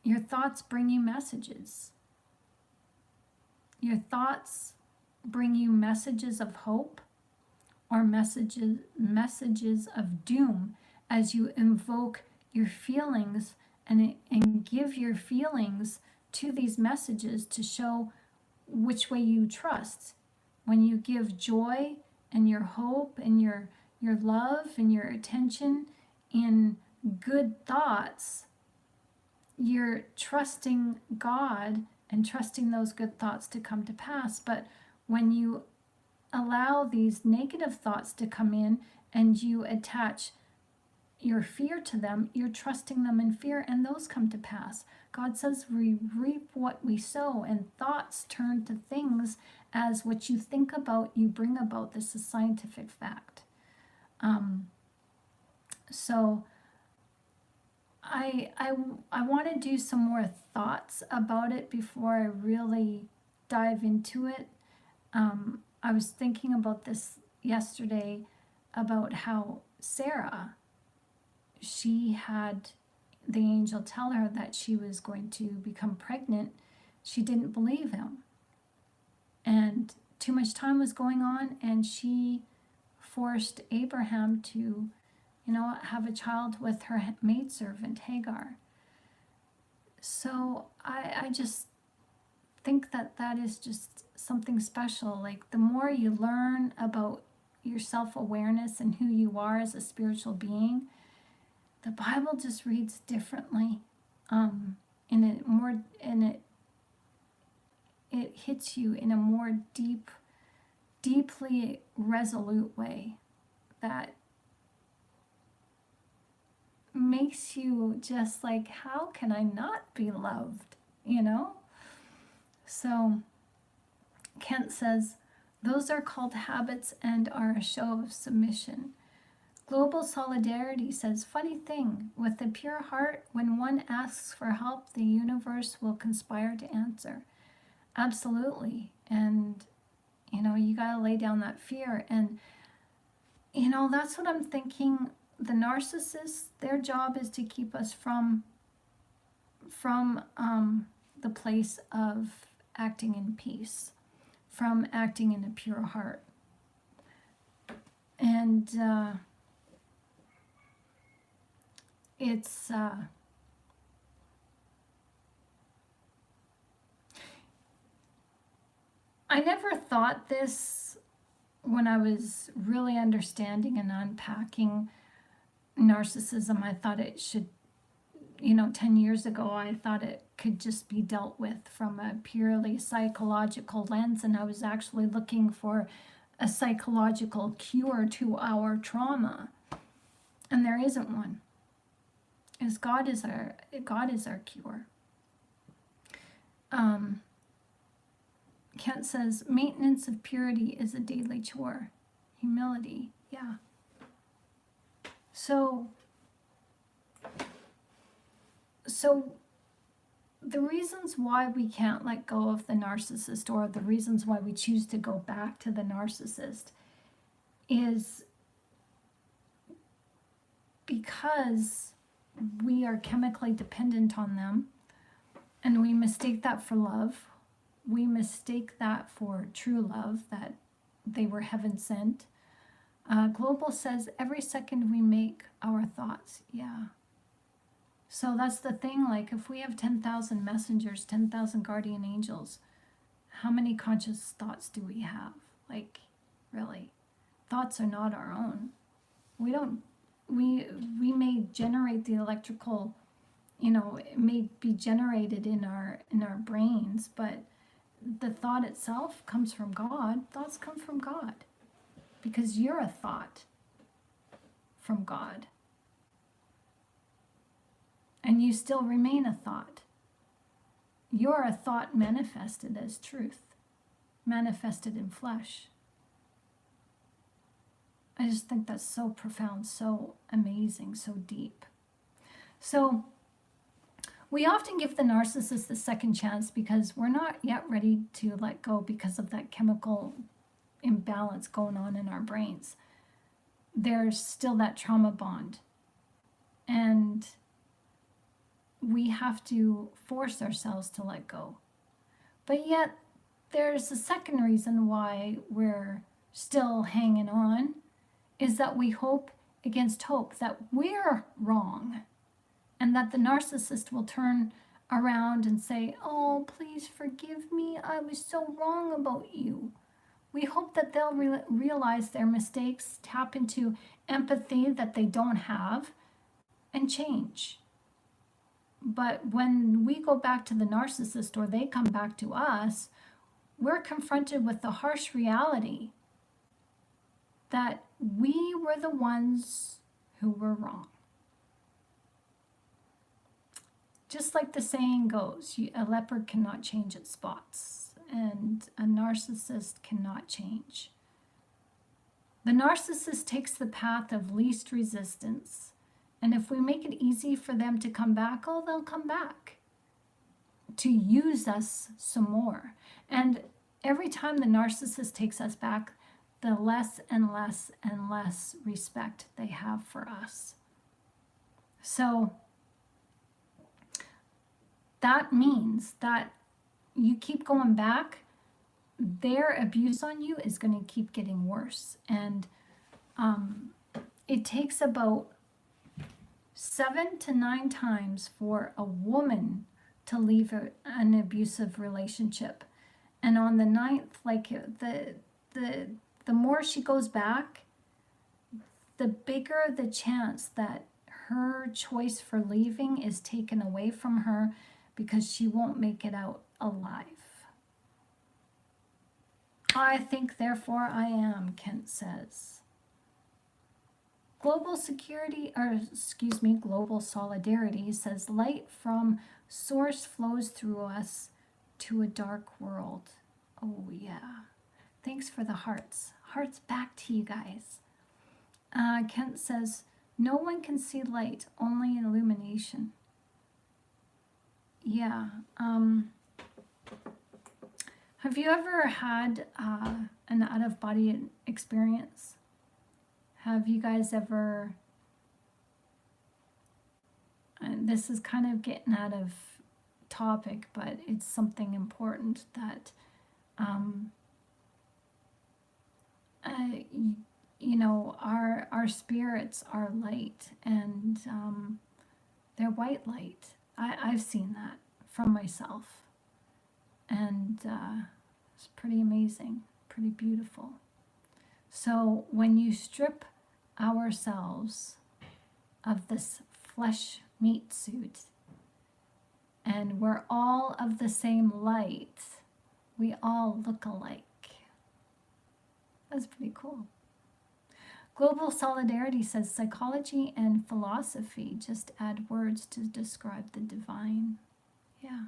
your thoughts bring you messages. Your thoughts bring you messages of hope, or messages of doom, as you invoke your feelings and give your feelings to these messages to show which way you trust. When you give joy and your hope and your love and your attention in good thoughts, you're trusting God and trusting those good thoughts to come to pass. But when you allow these negative thoughts to come in, and you attach your fear to them, you're trusting them in fear, and those come to pass. God says we reap what we sow, and thoughts turn to things as what you think about, you bring about. This is scientific fact. So I want to do some more thoughts about it before I really dive into it. I was thinking about this yesterday, about how Sarah, she had the angel tell her that she was going to become pregnant. She didn't believe him. And too much time was going on, and she forced Abraham to, have a child with her maidservant, Hagar. So I just think that is just something special. Like, the more you learn about your self-awareness and who you are as a spiritual being, the Bible just reads differently. It hits you in a more deeply resolute way that makes you just like, how can I not be loved? So Kent says, those are called habits and are a show of submission. Global Solidarity says, funny thing, with a pure heart, when one asks for help, the universe will conspire to answer. Absolutely. And, you got to lay down that fear. And, that's what I'm thinking. The narcissists, their job is to keep us from the place of acting in peace, from acting in a pure heart. And it's I never thought this when I was really understanding and unpacking narcissism. I thought it should, 10 years ago, I thought it could just be dealt with from a purely psychological lens, and I was actually looking for a psychological cure to our trauma, and there isn't one. As God is our cure. Kent says, maintenance of purity is a daily chore. Humility, yeah. So the reasons why we can't let go of the narcissist, or the reasons why we choose to go back to the narcissist, is because we are chemically dependent on them, and we mistake that for love. We mistake that for true love, that they were heaven sent. Global says, every second we make our thoughts. Yeah. So that's the thing. Like, if we have 10,000 messengers, 10,000 guardian angels, how many conscious thoughts do we have? Like, really, thoughts are not our own. We may generate the electrical, it may be generated in our brains, but the thought itself comes from God. Thoughts come from God, because you're a thought from God. And you still remain a thought. You're a thought manifested as truth, manifested in flesh. I just think that's so profound, so amazing, so deep. So we often give the narcissist the second chance because we're not yet ready to let go because of that chemical imbalance going on in our brains. There's still that trauma bond. And we have to force ourselves to let go. But yet, there's a second reason why we're still hanging on, is that we hope against hope that we're wrong, and that the narcissist will turn around and say, oh, please forgive me, I was so wrong about you. We hope that they'll realize their mistakes, tap into empathy that they don't have, and change. But when we go back to the narcissist, or they come back to us, we're confronted with the harsh reality that we were the ones who were wrong. Just like the saying goes, a leopard cannot change its spots, and a narcissist cannot change. The narcissist takes the path of least resistance, and if we make it easy for them to come back, oh, they'll come back to use us some more. And every time the narcissist takes us back, the less and less and less respect they have for us. So that means that you keep going back, their abuse on you is going to keep getting worse. And it takes about 7 to 9 times for a woman to leave an abusive relationship. And on the 9th, like the more she goes back, the bigger the chance that her choice for leaving is taken away from her, because she won't make it out alive. I think, therefore I am, Kent says. Global solidarity says light from source flows through us to a dark world. Oh yeah. Thanks for the hearts. Hearts back to you guys. Kent says, no one can see light, only illumination. Yeah. Have you ever had an out-of-body experience? Have you guys ever... And this is kind of getting out of topic, but it's something important that, you know, our spirits are light, and they're white light. I've seen that from myself, and it's pretty amazing, pretty beautiful. So when you strip ourselves of this flesh meat suit, and we're all of the same light, we all look alike. That's pretty cool. Global solidarity says psychology and philosophy just add words to describe the divine. Yeah.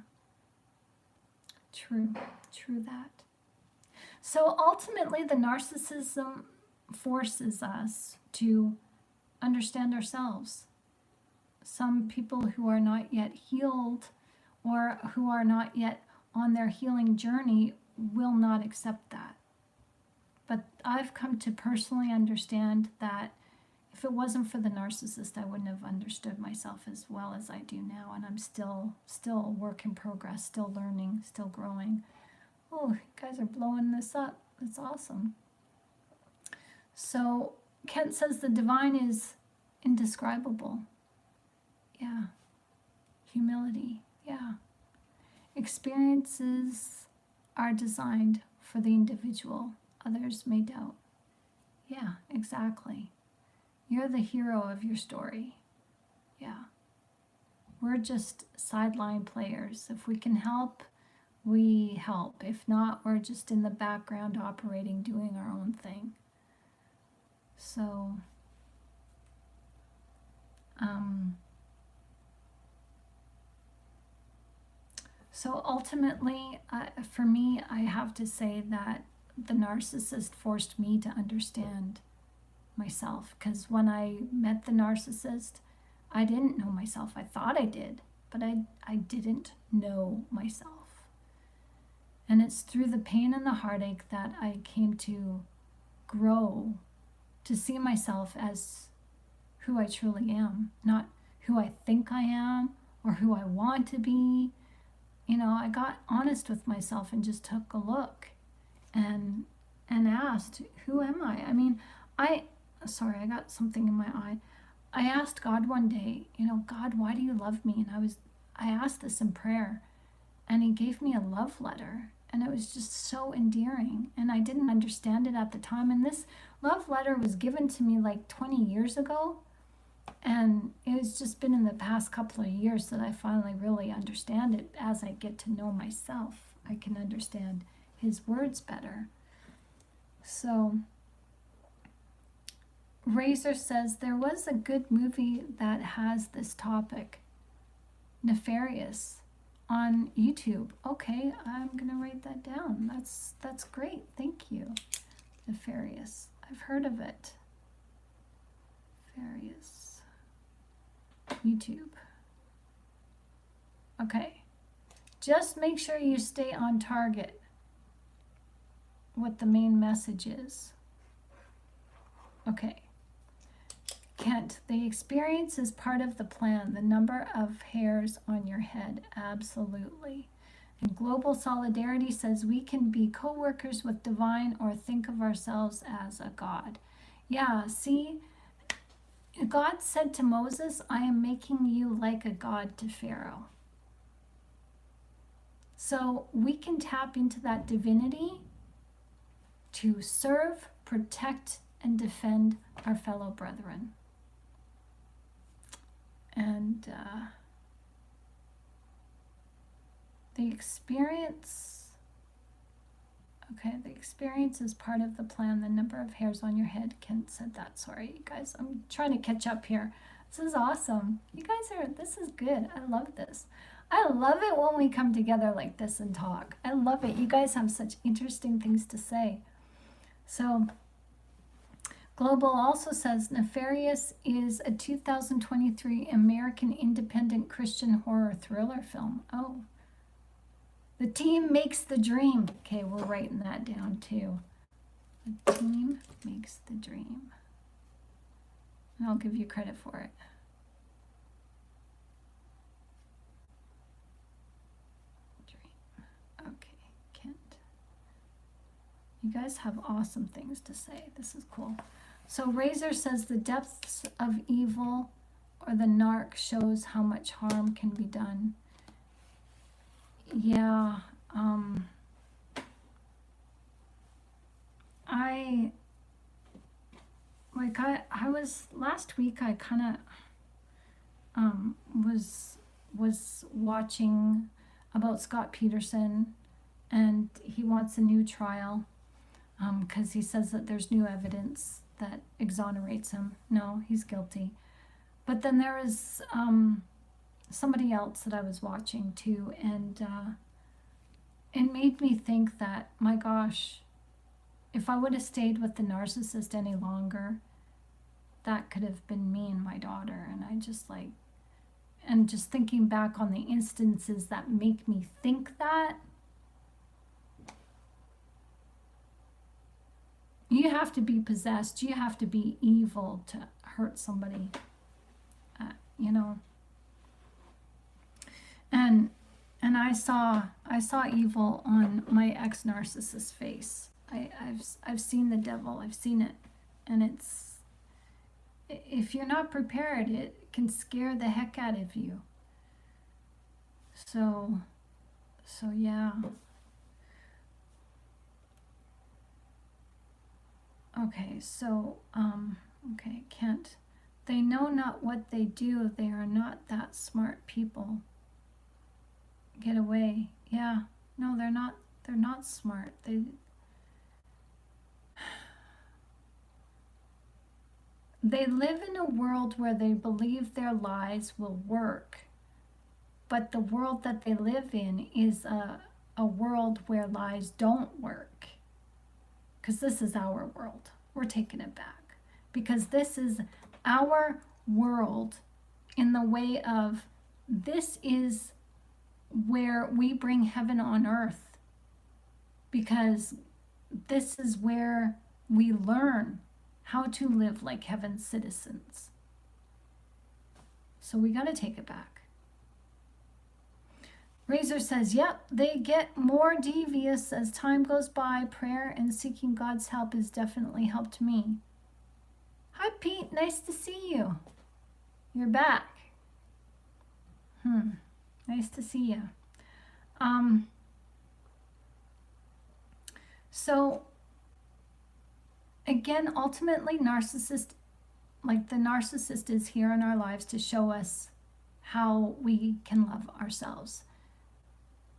True that. So ultimately, the narcissism forces us to understand ourselves. Some people who are not yet healed, or who are not yet on their healing journey, will not accept that. But I've come to personally understand that if it wasn't for the narcissist, I wouldn't have understood myself as well as I do now. And I'm still a work in progress, still learning, still growing. Oh, you guys are blowing this up. That's awesome. So Kent says the divine is indescribable. Yeah. Humility. Yeah. Experiences are designed for the individual. Others may doubt. Yeah, exactly. You're the hero of your story. Yeah. We're just sideline players. If we can help, we help. If not, we're just in the background operating, doing our own thing. So, ultimately, for me, I have to say that the narcissist forced me to understand myself, because when I met the narcissist, I didn't know myself. I thought I did, but I didn't know myself. And it's through the pain and the heartache that I came to grow, to see myself as who I truly am, not who I think I am or who I want to be. You know, I got honest with myself and just took a look and asked, who am I? I mean, sorry, I got something in my eye. I asked God one day, you know, God, why do you love me? And I asked this in prayer, and he gave me a love letter, and it was just so endearing, and I didn't understand it at the time. And this love letter was given to me like 20 years ago, and it's just been in the past couple of years that I finally really understand it. As I get to know myself, I can understand his words better. So Razor says there was a good movie that has this topic. Nefarious on YouTube. Okay, I'm gonna write that down. That's great. Thank you. Nefarious. I've heard of it. Nefarious. YouTube. Okay. Just make sure you stay on target. What the main message is. Okay. Kent, the experience is part of the plan. The number of hairs on your head. Absolutely. And global solidarity says we can be co-workers with divine or think of ourselves as a God. Yeah, see, God said to Moses, I am making you like a God to Pharaoh. So we can tap into that divinity to serve, protect, and defend our fellow brethren. And the experience, okay, the experience is part of the plan. The number of hairs on your head, Kent said that. Sorry, you guys, I'm trying to catch up here. This is awesome. You guys this is good. I love this. I love it when we come together like this and talk. I love it. You guys have such interesting things to say. So, Global also says Nefarious is a 2023 American independent Christian horror thriller film. Oh. The team makes the dream. Okay, we're writing that down too. The team makes the dream. And I'll give you credit for it. Dream. Okay, Kent. You guys have awesome things to say. This is cool. So Razor says the depths of evil or the narc shows how much harm can be done. Yeah, I was last week. I kind of was watching about Scott Peterson, and he wants a new trial because he says that there's new evidence that exonerates him. No, he's guilty. But then there is somebody else that I was watching too, and it made me think that, my gosh, if I would have stayed with the narcissist any longer, that could have been me and my daughter. And I just and just thinking back on the instances that make me think that, you have to be possessed, you have to be evil to hurt somebody, you know. And I saw evil on my ex-narcissist's face. I've seen the devil. I've seen it, and it's, if you're not prepared, it can scare the heck out of you. So yeah. Okay, so okay, Kent. They know not what they do. They are not that smart people. Get away. Yeah. No, they're not. They're not smart. They live in a world where they believe their lies will work. But the world that they live in is a world where lies don't work. Because this is our world. We're taking it back. Because this is our world in the way of, this is where we bring heaven on earth, because this is where we learn how to live like heaven's citizens. So we got to take it back. Razor says, yep, they get more devious as time goes by. Prayer and seeking God's help has definitely helped me. Hi, Pete. Nice to see you. You're back. Nice to see you. So, again, ultimately, the narcissist is here in our lives to show us how we can love ourselves.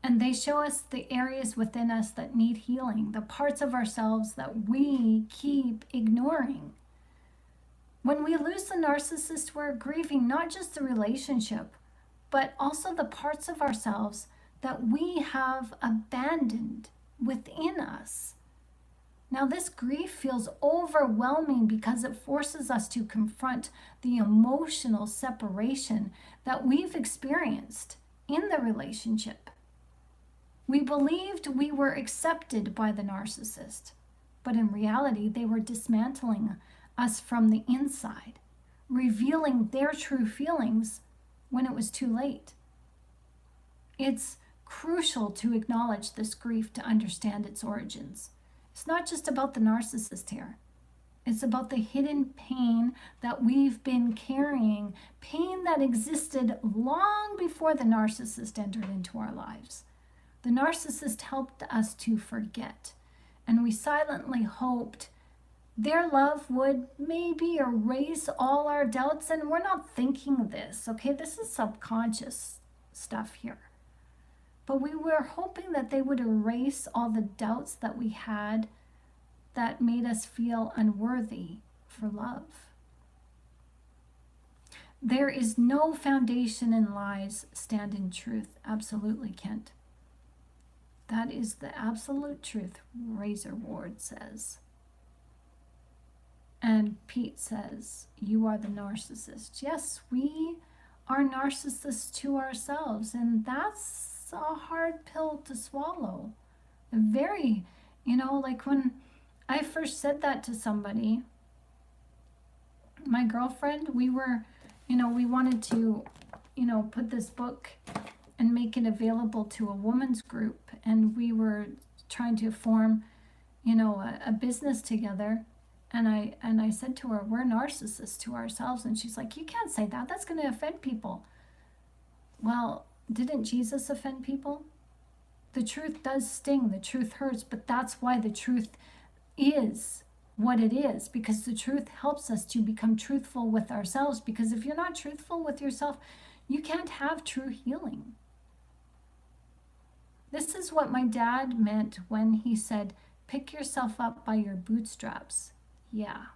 And they show us the areas within us that need healing, the parts of ourselves that we keep ignoring. When we lose the narcissist, we're grieving not just the relationship, but also the parts of ourselves that we have abandoned within us. Now, this grief feels overwhelming because it forces us to confront the emotional separation that we've experienced in the relationship. We believed we were accepted by the narcissist, but in reality, they were dismantling us from the inside, revealing their true feelings when it was too late. It's crucial to acknowledge this grief to understand its origins. It's not just about the narcissist here. It's about the hidden pain that we've been carrying, pain that existed long before the narcissist entered into our lives. The narcissist helped us to forget, and we silently hoped their love would maybe erase all our doubts, and we're not thinking this, okay? This is subconscious stuff here. But we were hoping that they would erase all the doubts that we had that made us feel unworthy for love. There is no foundation in lies, stand in truth. Absolutely, Kent. That is the absolute truth, Razor Ward says. And Pete says, you are the narcissist. Yes, we are narcissists to ourselves, and that's a hard pill to swallow. Very, like when I first said that to somebody, my girlfriend, we were, we wanted to, put this book and make it available to a women's group, and we were trying to form, a business together. And I said to her, we're narcissists to ourselves. And she's like, you can't say that. That's going to offend people. Well, didn't Jesus offend people? The truth does sting. The truth hurts. But that's why the truth is what it is. Because the truth helps us to become truthful with ourselves. Because if you're not truthful with yourself, you can't have true healing. This is what my dad meant when he said, pick yourself up by your bootstraps. Yeah,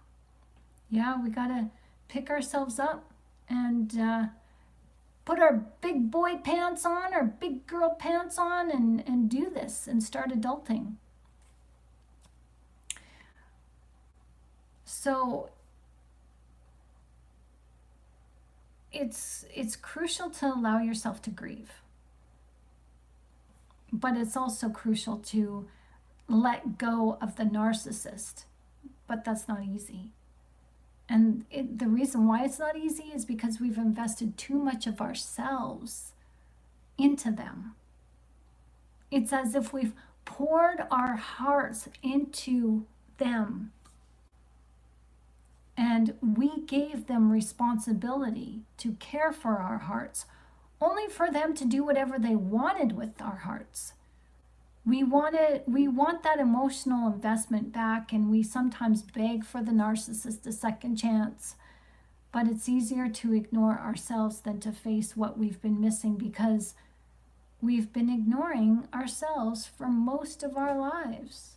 we gotta pick ourselves up and put our big boy pants on, our big girl pants on, and do this and start adulting. So it's crucial to allow yourself to grieve. But it's also crucial to let go of the narcissist. But that's not easy. And the reason why it's not easy is because we've invested too much of ourselves into them. It's as if we've poured our hearts into them. And we gave them responsibility to care for our hearts, only for them to do whatever they wanted with our hearts. We want that emotional investment back, and we sometimes beg for the narcissist a second chance. But it's easier to ignore ourselves than to face what we've been missing, because we've been ignoring ourselves for most of our lives.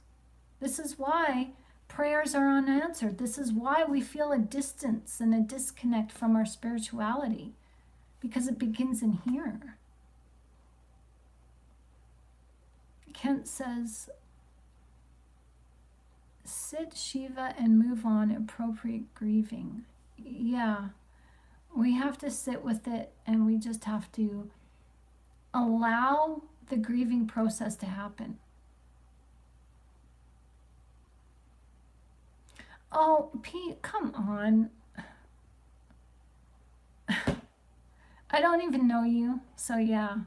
This is why prayers are unanswered. This is why we feel a distance and a disconnect from our spirituality, because it begins in here. Kent says, sit Shiva and move on, appropriate grieving. Yeah, we have to sit with it, and we just have to allow the grieving process to happen. Oh, Pete, come on. I don't even know you, so yeah.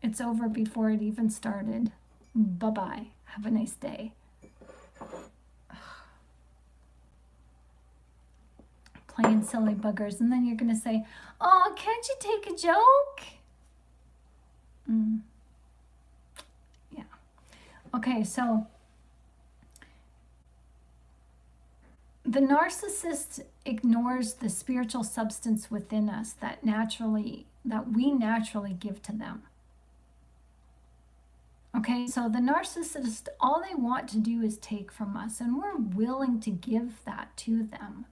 It's over before it even started. Bye-bye. Have a nice day. Playing silly buggers. And then you're going to say, oh, can't you take a joke? Yeah. Okay, so the narcissist ignores the spiritual substance within us that we naturally give to them. Okay, so the narcissist, all they want to do is take from us, and we're willing to give that to them.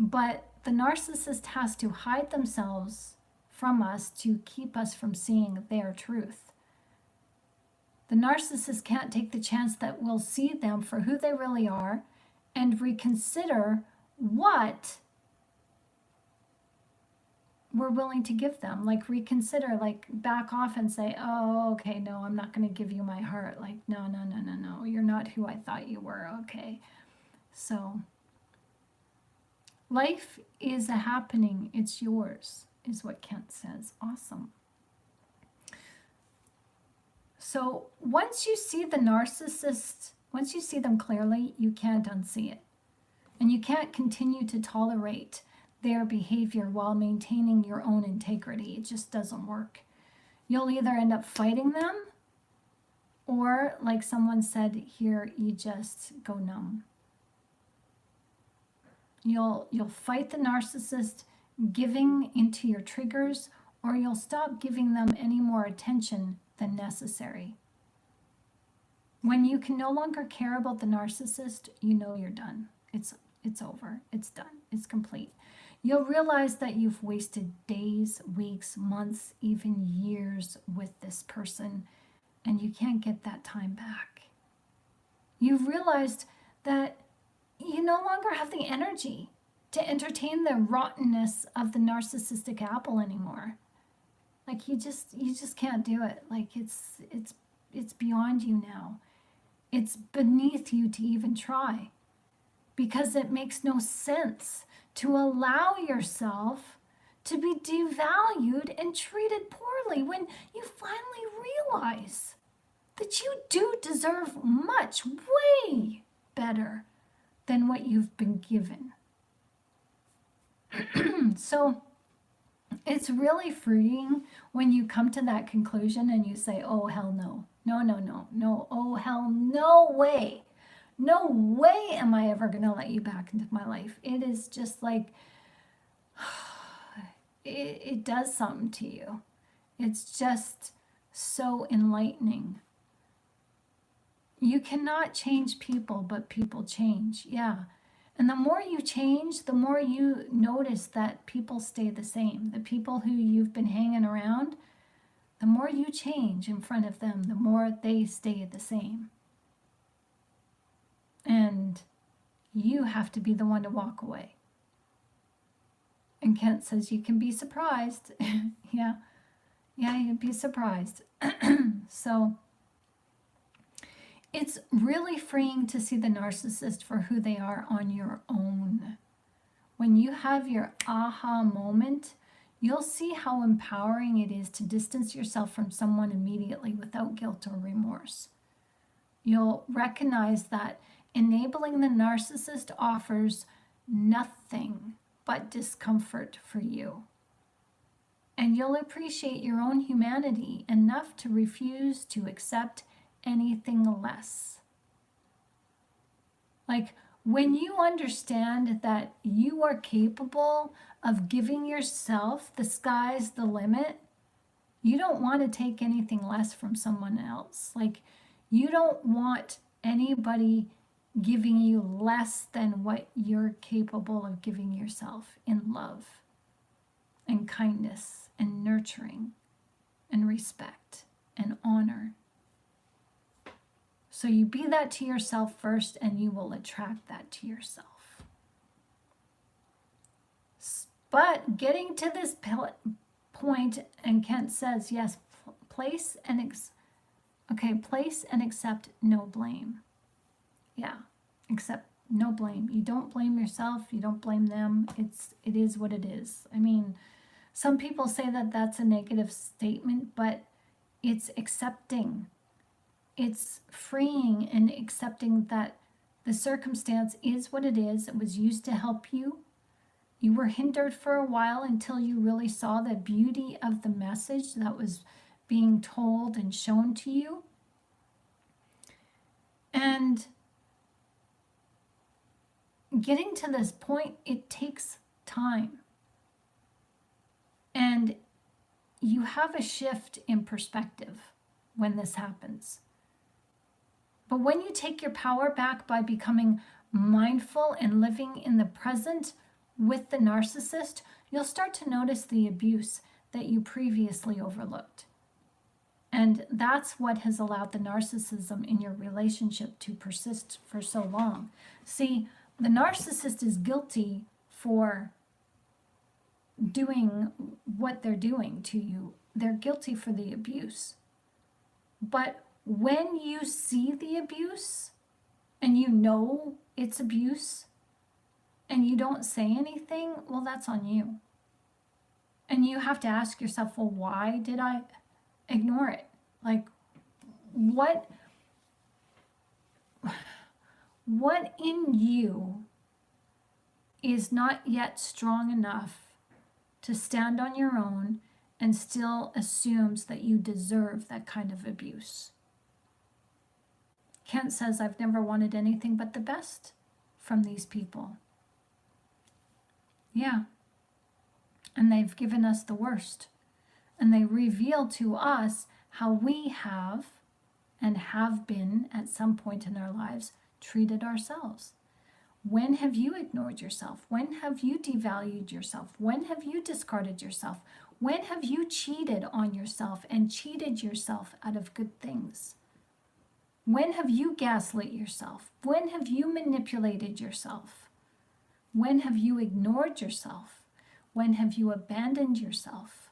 But the narcissist has to hide themselves from us to keep us from seeing their truth. The narcissist can't take the chance that we'll see them for who they really are and reconsider what we're willing to give them. Like reconsider, like back off and say, oh, okay, no, I'm not going to give you my heart. Like, no, no, no, no, no. You're not who I thought you were. Okay. So life is a happening. It's yours, is what Kent says. Awesome. So once you see the narcissist, once you see them clearly, you can't unsee it. And you can't continue to tolerate their behavior while maintaining your own integrity. It just doesn't work. You'll either end up fighting them, or like someone said here, you just go numb. You'll fight the narcissist, giving into your triggers, or you'll stop giving them any more attention than necessary. When you can no longer care about the narcissist, you know you're done. It's over. It's done. It's complete. You'll realize that you've wasted days, weeks, months, even years with this person, and you can't get that time back. You've realized that you no longer have the energy to entertain the rottenness of the narcissistic apple anymore. Like you just can't do it. Like it's beyond you now. It's beneath you to even try, because it makes no sense to allow yourself to be devalued and treated poorly when you finally realize that you do deserve much, way better than what you've been given. So it's really freeing when you come to that conclusion and you say, oh, hell no. No, no, no, no. Oh, hell no way. No way am I ever going to let you back into my life. It is just like, it does something to you. It's just so enlightening. You cannot change people, but people change. Yeah. And the more you change, the more you notice that people stay the same. The people who you've been hanging around, the more you change in front of them, the more they stay the same. And you have to be the one to walk away. And Kent says you can be surprised. Yeah, you'd be surprised. So it's really freeing to see the narcissist for who they are on your own. When you have your aha moment, you'll see how empowering it is to distance yourself from someone immediately without guilt or remorse. You'll recognize that enabling the narcissist offers nothing but discomfort for you. And you'll appreciate your own humanity enough to refuse to accept anything less. Like when you understand that you are capable of giving yourself the sky's the limit, you don't want to take anything less from someone else. Like you don't want anybody giving you less than what you're capable of giving yourself in love and kindness and nurturing and respect and honor. So you be that to yourself first, and you will attract that to yourself. But getting to this point, and Kent says, yes, place and accept no blame. Yeah, accept no blame. You don't blame yourself. You don't blame them. It is what it is. I mean, some people say that that's a negative statement, but it's accepting. It's freeing and accepting that the circumstance is what it is. It was used to help you. You were hindered for a while until you really saw the beauty of the message that was being told and shown to you. And getting to this point, it takes time. And you have a shift in perspective when this happens. But when you take your power back by becoming mindful and living in the present with the narcissist, you'll start to notice the abuse that you previously overlooked. And that's what has allowed the narcissism in your relationship to persist for so long. See, the narcissist is guilty for doing what they're doing to you. They're guilty for the abuse. But when you see the abuse and you know it's abuse and you don't say anything, well, that's on you. And you have to ask yourself, well, why did I ignore it? Like, what in you is not yet strong enough to stand on your own and still assumes that you deserve that kind of abuse? Kent says, I've never wanted anything but the best from these people. Yeah. And they've given us the worst. And they reveal to us how we have and have been at some point in our lives treated ourselves. When have you ignored yourself? When have you devalued yourself? When have you discarded yourself? When have you cheated on yourself and cheated yourself out of good things? When have you gaslit yourself? When have you manipulated yourself? When have you ignored yourself? When have you abandoned yourself?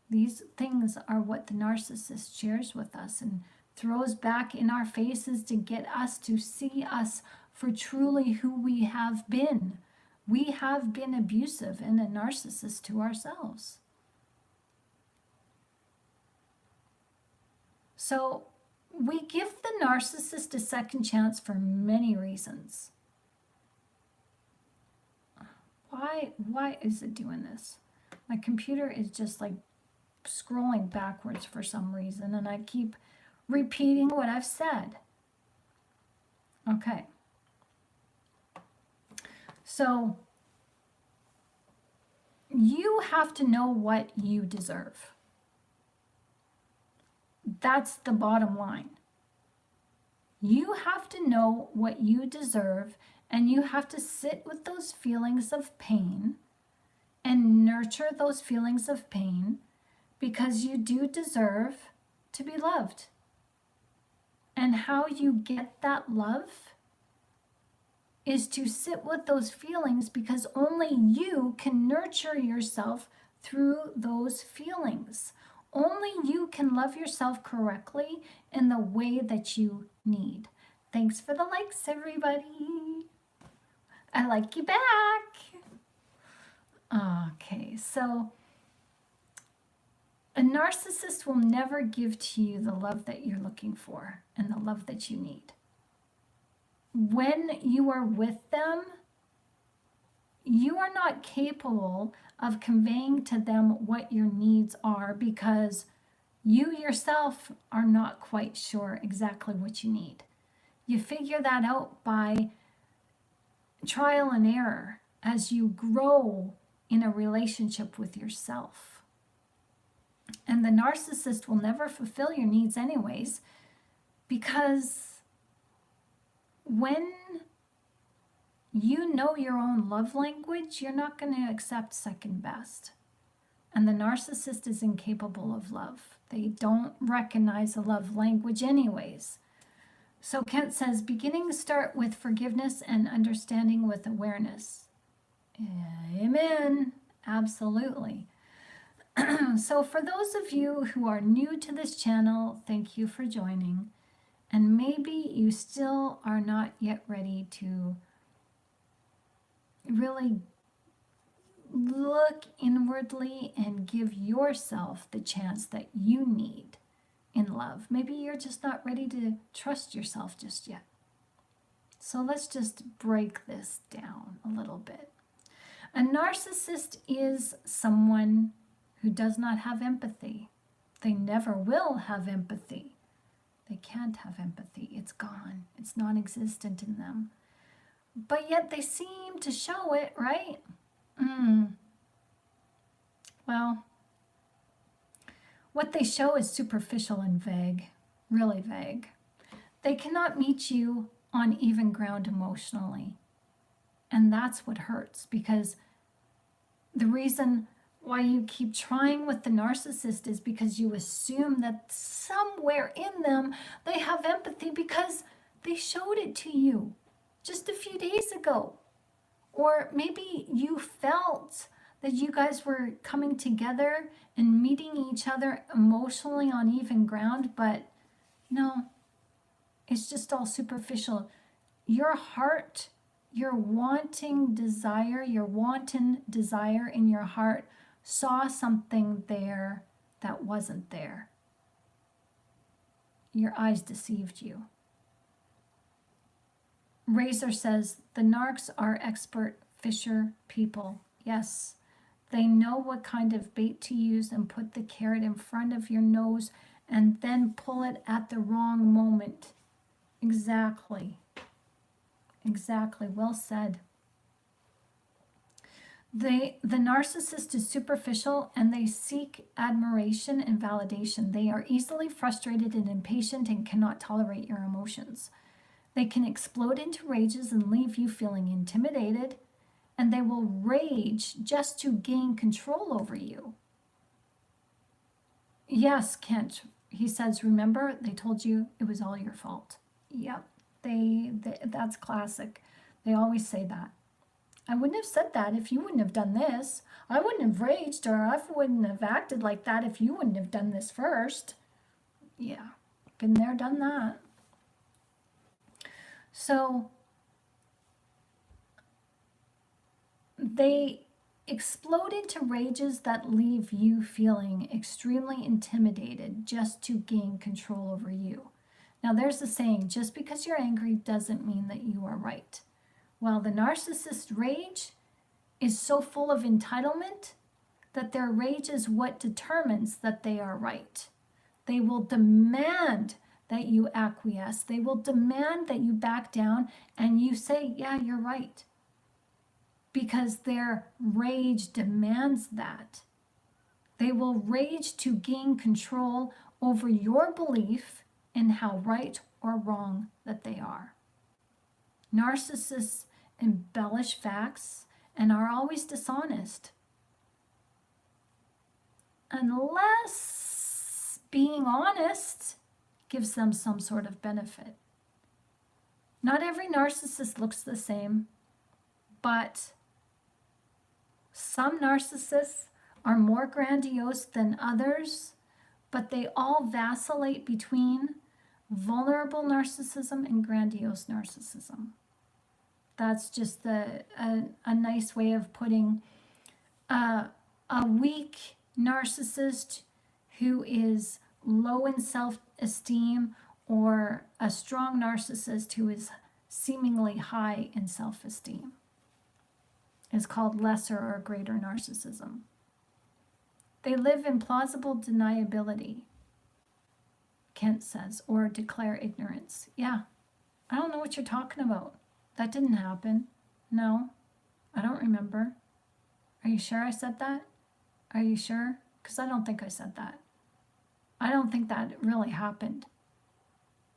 These things are what the narcissist shares with us and throws back in our faces to get us to see us for truly who we have been. We have been abusive and a narcissist to ourselves. So we give the narcissist a second chance for many reasons. Why is it doing this? My computer is just like scrolling backwards for some reason, and I keep repeating what I've said. Okay. So you have to know what you deserve. That's the bottom line. You have to know what you deserve, and you have to sit with those feelings of pain and nurture those feelings of pain, because you do deserve to be loved. And how you get that love is to sit with those feelings, because only you can nurture yourself through those feelings. Only you can love yourself correctly in the way that you need. Thanks for the likes, everybody. I like you back. Okay, so a narcissist will never give to you the love that you're looking for and the love that you need. When you are with them, you are not capable of conveying to them what your needs are, because you yourself are not quite sure exactly what you need. You figure that out by trial and error as you grow in a relationship with yourself. And the narcissist will never fulfill your needs anyways, because when you know your own love language, you're not going to accept second best. And the narcissist is incapable of love. They don't recognize a love language anyways. So Kent says, beginnings start with forgiveness and understanding with awareness. Amen. Absolutely. So for those of you who are new to this channel, thank you for joining. And maybe you still are not yet ready to really look inwardly and give yourself the chance that you need in love. Maybe you're just not ready to trust yourself just yet. So let's just break this down a little bit. A narcissist is someone who does not have empathy. They never will have empathy. They can't have empathy. It's gone. It's non-existent in them. But yet they seem to show it, right? Well, what they show is superficial and vague, really vague. They cannot meet you on even ground emotionally. And that's what hurts, because the reason why you keep trying with the narcissist is because you assume that somewhere in them they have empathy because they showed it to you just a few days ago. Or maybe you felt that you guys were coming together and meeting each other emotionally on even ground, but no, it's just all superficial. Your heart, your wanton desire in your heart saw something there that wasn't there. Your eyes deceived you. Razor says, the narcs are expert fisher people. Yes, they know what kind of bait to use and put the carrot in front of your nose and then pull it at the wrong moment. Exactly. Exactly. Well said. The narcissist is superficial and they seek admiration and validation. They are easily frustrated and impatient and cannot tolerate your emotions. They can explode into rages and leave you feeling intimidated, and they will rage just to gain control over you. Yes, Kent, he says, remember, they told you it was all your fault. Yep, that's classic. They always say that. I wouldn't have said that if you wouldn't have done this. I wouldn't have raged, or I wouldn't have acted like that if you wouldn't have done this first. Yeah, been there, done that. So they explode into rages that leave you feeling extremely intimidated just to gain control over you. Now there's a saying, just because you're angry doesn't mean that you are right. Well, the narcissist rage is so full of entitlement that their rage is what determines that they are right. They will demand that you acquiesce. They will demand that you back down and you say, yeah, you're right. Because their rage demands that. They will rage to gain control over your belief in how right or wrong that they are. Narcissists embellish facts and are always dishonest. Unless being honest gives them some sort of benefit. Not every narcissist looks the same, but some narcissists are more grandiose than others, but they all vacillate between vulnerable narcissism and grandiose narcissism. That's just a nice way of putting a weak narcissist who is low in self-esteem, or a strong narcissist who is seemingly high in self-esteem. It's called lesser or greater narcissism. They live in plausible deniability, Kent says, or declare ignorance. Yeah, I don't know what you're talking about. That didn't happen. No, I don't remember. Are you sure I said that? Are you sure? Because I don't think I said that. I don't think that really happened.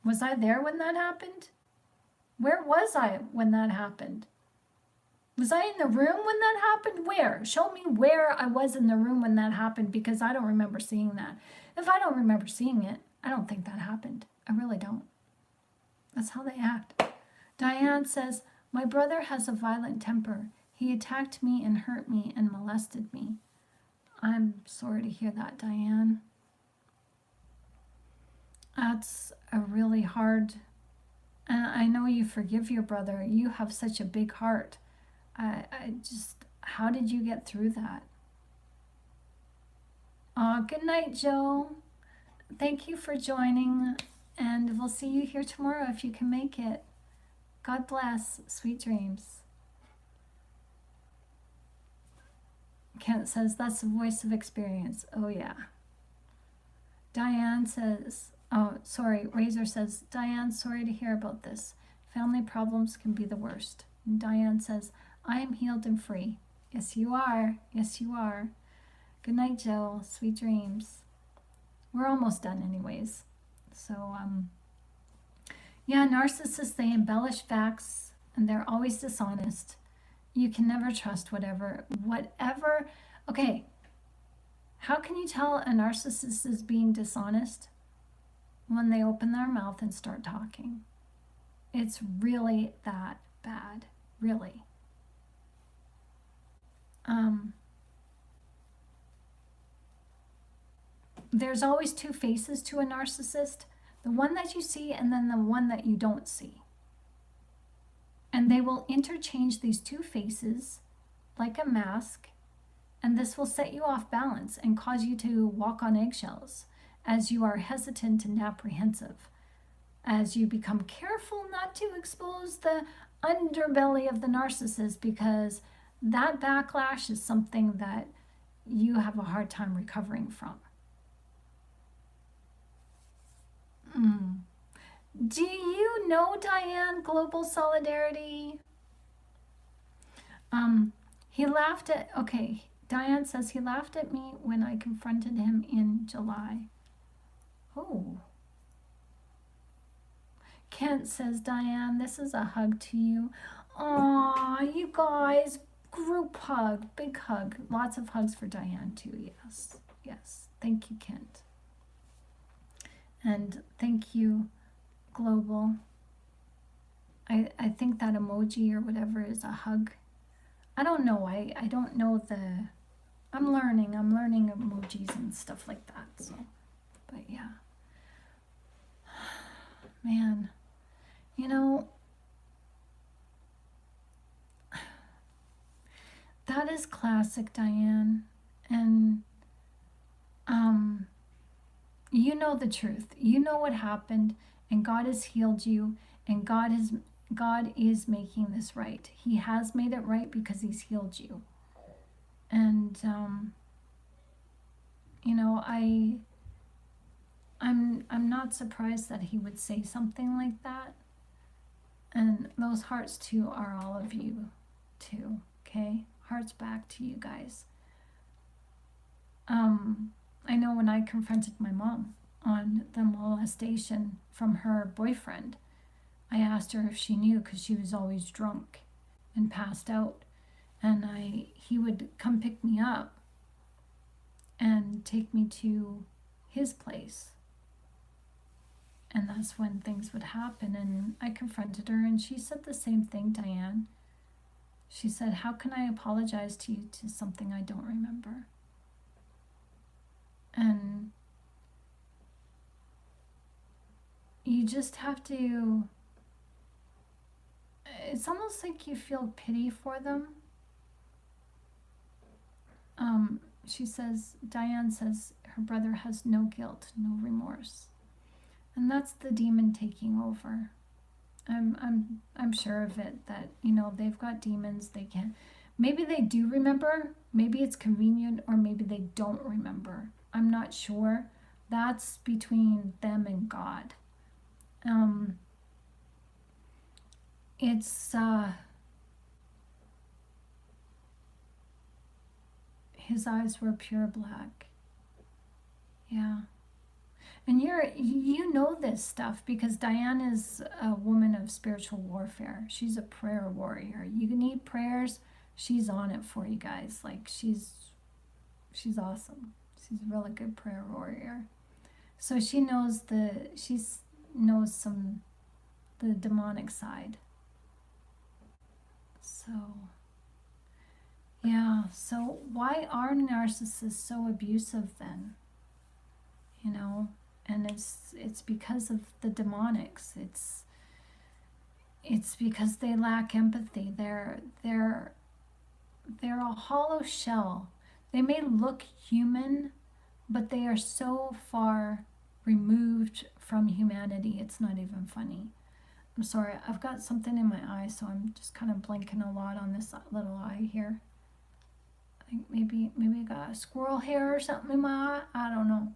Was I there when that happened? Where was I when that happened? Was I in the room when that happened? Where? Show me where I was in the room when that happened, because I don't remember seeing that. If I don't remember seeing it, I don't think that happened. I really don't. That's how they act. Diane says, my brother has a violent temper. He attacked me and hurt me and molested me. I'm sorry to hear that, Diane. That's a really hard, and I know you forgive your brother. You have such a big heart. How did you get through that? Good night, Joe. Thank you for joining, and we'll see you here tomorrow if you can make it. God bless. Sweet dreams. Kent says, that's the voice of experience. Oh, yeah. Diane says, Razor says, Diane, sorry to hear about this. Family problems can be the worst. And Diane says, I am healed and free. Yes, you are. Yes, you are. Good night, Joe. Sweet dreams. We're almost done anyways. So, yeah, narcissists, they embellish facts and they're always dishonest. You can never trust whatever. Okay, how can you tell a narcissist is being dishonest? When they open their mouth and start talking. It's really that bad, really. There's always two faces to a narcissist, the one that you see and then the one that you don't see. And they will interchange these two faces like a mask, and this will set you off balance and cause you to walk on eggshells as you are hesitant and apprehensive, as you become careful not to expose the underbelly of the narcissist, because that backlash is something that you have a hard time recovering from. Do you know Diane, Global Solidarity? He laughed at, okay, Diane says he laughed at me when I confronted him in July. Oh. Kent says, Diane, this is a hug to you. Aw, you guys, group hug, big hug. Lots of hugs for Diane too, yes. Yes, thank you, Kent. And thank you, Global. I think that emoji or whatever is a hug. I don't know. I don't know I'm learning emojis and stuff like that. So, but yeah. Man, that is classic, Diane. And you know the truth. You know what happened, and God has healed you, and God is making this right. He has made it right because he's healed you. And I'm not surprised that he would say something like that. And those hearts too are all of you too. Okay? Hearts back to you guys. I know when I confronted my mom on the molestation from her boyfriend, I asked her if she knew, because she was always drunk and passed out. And he would come pick me up and take me to his place. And that's when things would happen. And I confronted her, and she said the same thing, Diane. She said, how can I apologize to you to something I don't remember? And you just have to, it's almost like you feel pity for them. She says, Diane says her brother has no guilt, no remorse. And that's the demon taking over. I'm sure of it, that, they've got demons. They can, maybe they do remember, maybe it's convenient, or maybe they don't remember. I'm not sure. That's between them and God. His eyes were pure black. Yeah. And you know this stuff because Diane is a woman of spiritual warfare. She's a prayer warrior. You need prayers, she's on it for you guys. Like she's awesome. She's a really good prayer warrior. So she knows the demonic side. So yeah, so why are narcissists so abusive then? And it's because of the demonics. It's because they lack empathy. They're a hollow shell. They may look human, but they are so far removed from humanity, it's not even funny. I'm sorry, I've got something in my eye, so I'm just kind of blinking a lot on this little eye here. I think maybe I got a squirrel hair or something in my eye. I don't know.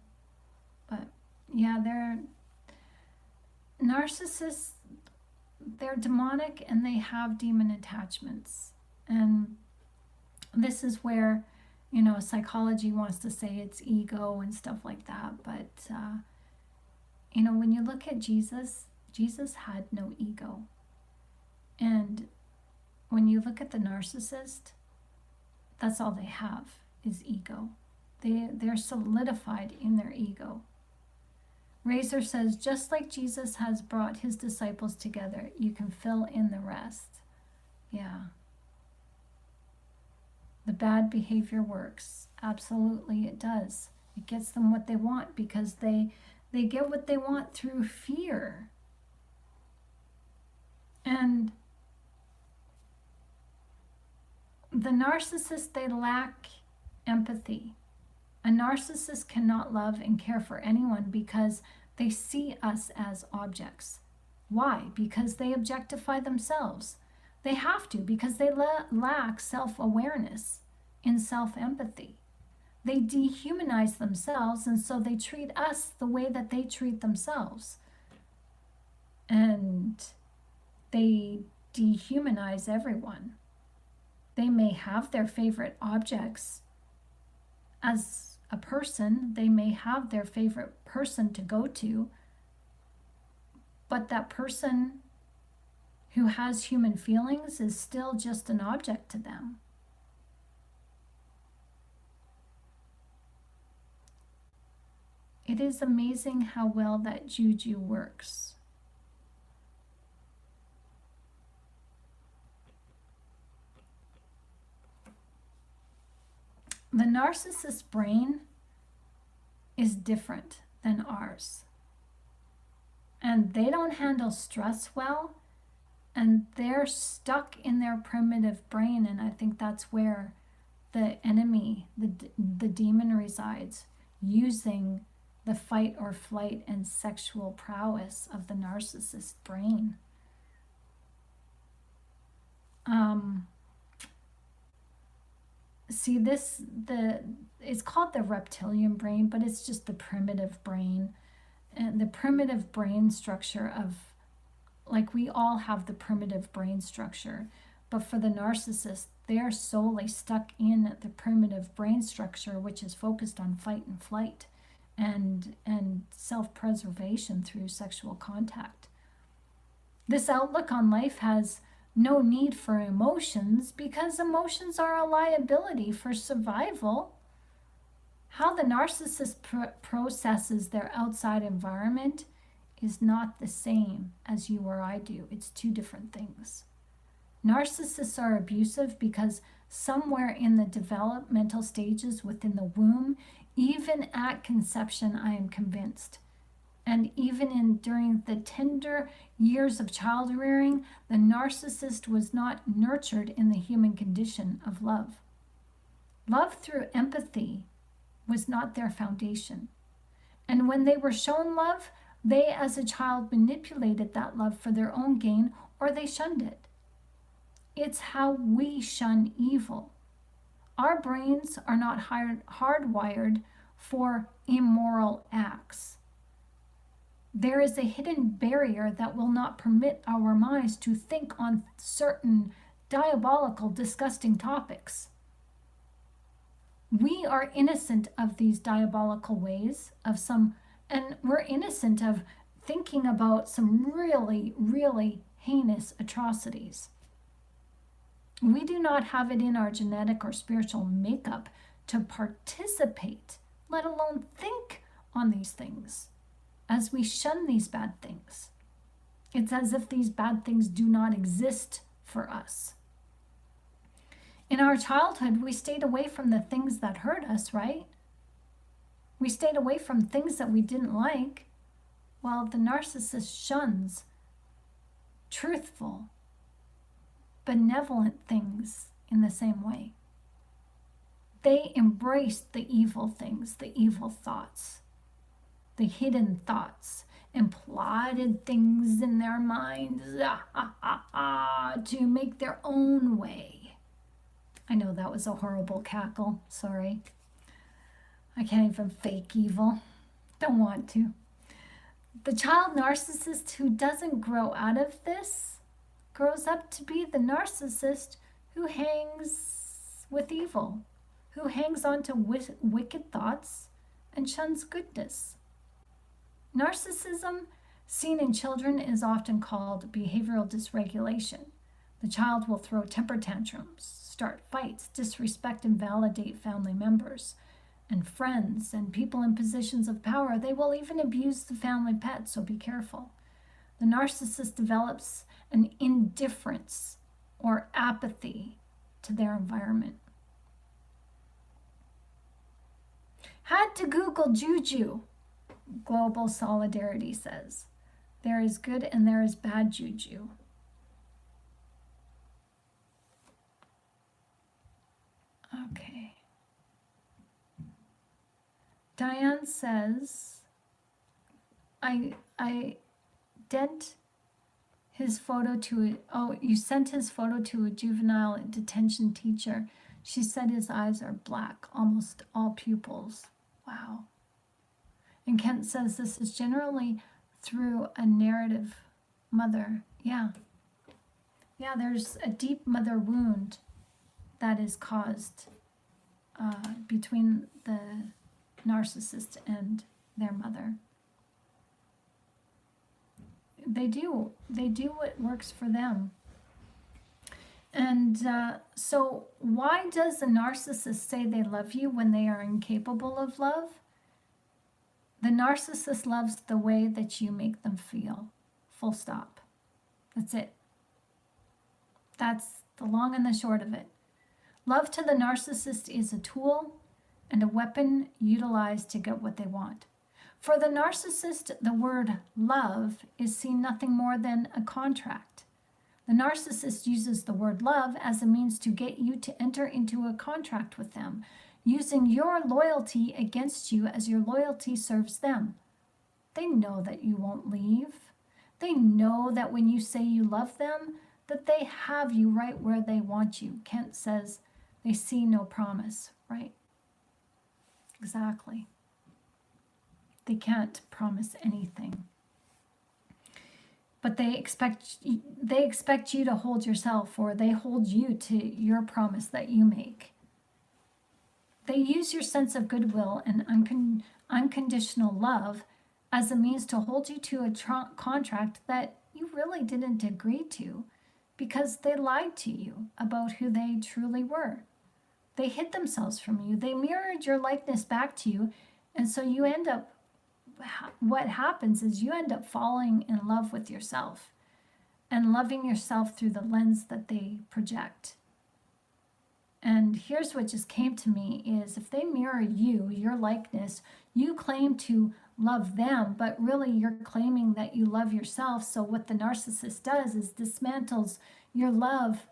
But yeah, they're narcissists. They're demonic and they have demon attachments. And this is where, psychology wants to say it's ego and stuff like that. But, when you look at Jesus had no ego. And when you look at the narcissist, that's all they have is ego. They're solidified in their ego. Razor says, just like Jesus has brought his disciples together, you can fill in the rest. Yeah. The bad behavior works. Absolutely it does. It gets them what they want because they get what they want through fear. And the narcissist, they lack empathy. A narcissist cannot love and care for anyone because they see us as objects. Why? Because they objectify themselves. They have to because they lack self-awareness and self-empathy. They dehumanize themselves, and so they treat us the way that they treat themselves. And they dehumanize everyone. They may have their favorite objects as a person. They may have their favorite person to go to, but that person who has human feelings is still just an object to them. It is amazing how well that juju works. The narcissist's brain is different than ours. And they don't handle stress well, and they're stuck in their primitive brain, and I think that's where the enemy, the demon resides, using the fight or flight and sexual prowess of the narcissist brain. See, it's called the reptilian brain, but it's just the primitive brain. And the primitive brain structure of, like, we all have the primitive brain structure, but for the narcissist, they're solely stuck in the primitive brain structure, which is focused on fight and flight and self-preservation through sexual contact. This outlook on life has no need for emotions because emotions are a liability for survival. How the narcissist processes their outside environment is not the same as you or I do. It's two different things. Narcissists are abusive because somewhere in the developmental stages within the womb, even at conception, I am convinced, and even during the tender years of child rearing, the narcissist was not nurtured in the human condition of love. Love through empathy was not their foundation. And when they were shown love, they as a child manipulated that love for their own gain, or they shunned it. It's how we shun evil. Our brains are not hardwired for immoral acts. There is a hidden barrier that will not permit our minds to think on certain diabolical, disgusting topics. We are innocent of these diabolical ways and we're innocent of thinking about some really, really heinous atrocities. We do not have it in our genetic or spiritual makeup to participate, let alone think on these things, as we shun these bad things. It's as if these bad things do not exist for us. In our childhood, we stayed away from the things that hurt us, right? We stayed away from things that we didn't like, while the narcissist shuns truthful, benevolent things in the same way. They embraced the evil things, the evil thoughts, the hidden thoughts, and plotted things in their minds to make their own way. I know that was a horrible cackle, sorry. I can't even fake evil. Don't want to. The child narcissist who doesn't grow out of this grows up to be the narcissist who hangs with evil, who hangs on to wicked thoughts and shuns goodness. Narcissism, seen in children, is often called behavioral dysregulation, The child will throw temper tantrums, start fights, disrespect and validate family members and friends and people in positions of power. They will even abuse the family pet, so be careful. The narcissist develops an indifference or apathy to their environment. Had to Google juju. Global Solidarity says there is good and there is bad juju. Okay. Diane says, I sent his photo to you sent his photo to a juvenile detention teacher. She said his eyes are black, almost all pupils. Wow. And Kent says this is generally through a narrative mother. Yeah. Yeah, there's a deep mother wound that is caused between the narcissist and their mother. They do what works for them. And so why does the narcissist say they love you when they are incapable of love? The narcissist loves the way that you make them feel. Full stop. That's it. That's the long and the short of it. Love to the narcissist is a tool and a weapon utilized to get what they want. For the narcissist, the word love is seen nothing more than a contract. The narcissist uses the word love as a means to get you to enter into a contract with them, using your loyalty against you as your loyalty serves them. They know that you won't leave. They know that when you say you love them, that they have you right where they want you. Kent says they see no promise, right? Exactly. They can't promise anything. But they expect you to hold yourself, or they hold you to your promise that you make. They use your sense of goodwill and unconditional love as a means to hold you to a contract that you really didn't agree to, because they lied to you about who they truly were. They hid themselves from you. They mirrored your likeness back to you, and so you end up, what happens is you end up falling in love with yourself and loving yourself through the lens that they project. And here's what just came to me is if they mirror you, your likeness, you claim to love them, but really you're claiming that you love yourself. So what the narcissist does is dismantles your love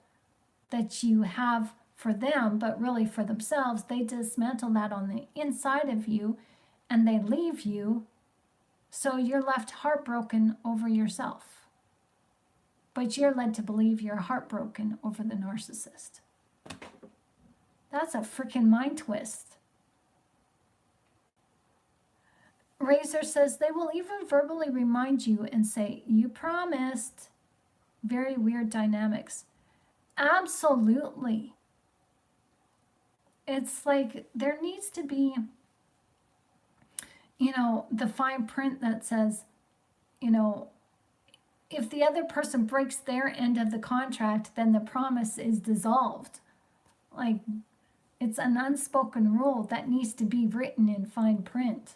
that you have for them, but really for themselves. They dismantle that on the inside of you and they leave you. So you're left heartbroken over yourself. But you're led to believe you're heartbroken over the narcissist. That's a freaking mind twist. Razor says they will even verbally remind you and say, you promised. Very weird dynamics. Absolutely. It's like there needs to be, the fine print that says, if the other person breaks their end of the contract, then the promise is dissolved. Like, it's an unspoken rule that needs to be written in fine print.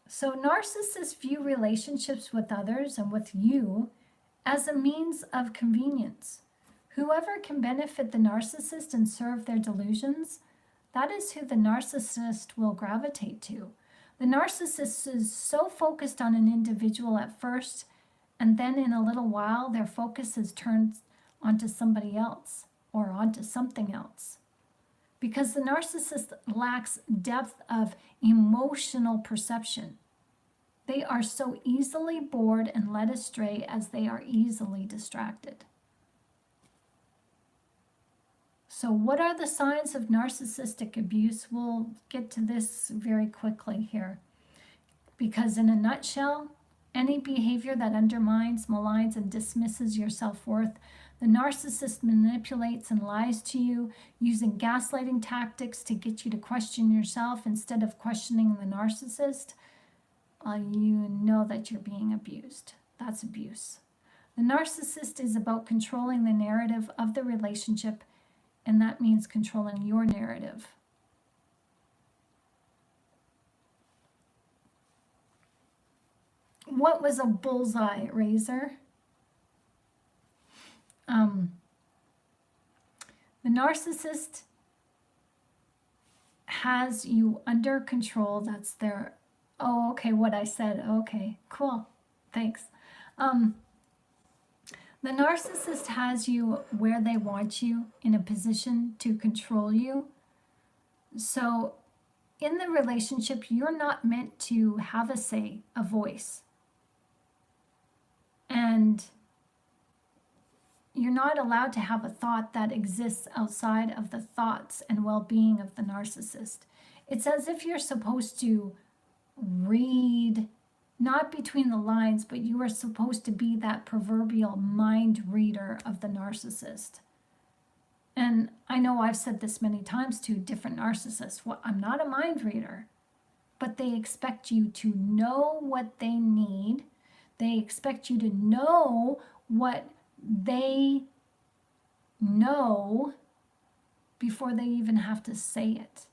So narcissists view relationships with others and with you as a means of convenience. Whoever can benefit the narcissist and serve their delusions, that is who the narcissist will gravitate to. The narcissist is so focused on an individual at first, and then in a little while, their focus is turned onto somebody else or onto something else. Because the narcissist lacks depth of emotional perception. They are so easily bored and led astray as they are easily distracted. So what are the signs of narcissistic abuse? We'll get to this very quickly here. Because in a nutshell, any behavior that undermines, maligns, and dismisses your self-worth, the narcissist manipulates and lies to you, using gaslighting tactics to get you to question yourself instead of questioning the narcissist. You know that you're being abused. That's abuse. The narcissist is about controlling the narrative of the relationship, and that means controlling your narrative. What was a bullseye, Razor? The narcissist has you under control. That's their, oh, okay, what I said. Okay, cool. Thanks. The narcissist has you where they want you, in a position to control you. So in the relationship, you're not meant to have a say, a voice. And you're not allowed to have a thought that exists outside of the thoughts and well-being of the narcissist. It's as if you're supposed to read, not between the lines, but you are supposed to be that proverbial mind reader of the narcissist. And I know I've said this many times to different narcissists. Well, I'm not a mind reader, but they expect you to know what they need. They expect you to know what they know before they even have to say it.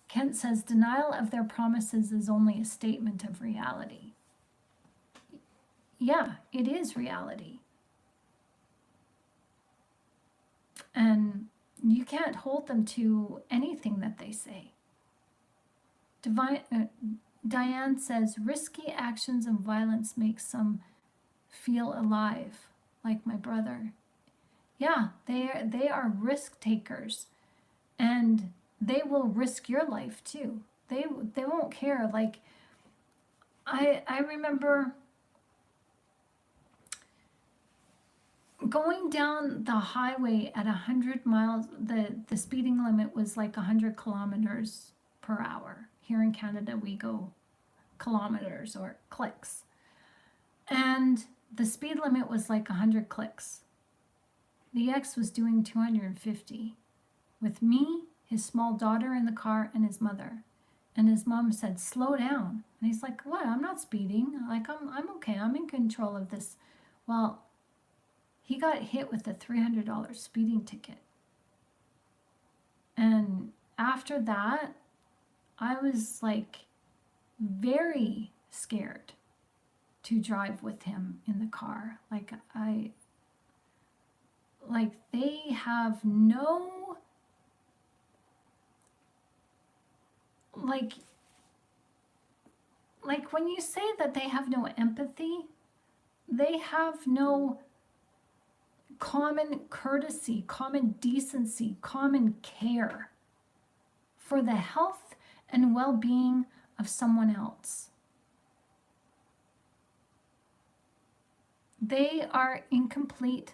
Kent says denial of their promises is only a statement of reality. Yeah, it is reality. And you can't hold them to anything that they say. Diane says risky actions and violence make some feel alive, like my brother. Yeah, they are risk takers, and they will risk your life too. They won't care. Like I remember going down the highway at 100 miles. The speeding limit was like 100 kilometers per hour. Here in Canada, we go kilometers or clicks. And the speed limit was like 100 clicks. The ex was doing 250 with me, his small daughter in the car, and his mother. And his mom said, slow down. And he's like, what? I'm not speeding. Like, I'm okay. I'm in control of this. Well, he got hit with a $300 speeding ticket. And after that, I was like very scared to drive with him in the car. Like they have no, like when you say that they have no empathy, they have no common courtesy, common decency, common care for the health and well-being of someone else. They are incomplete,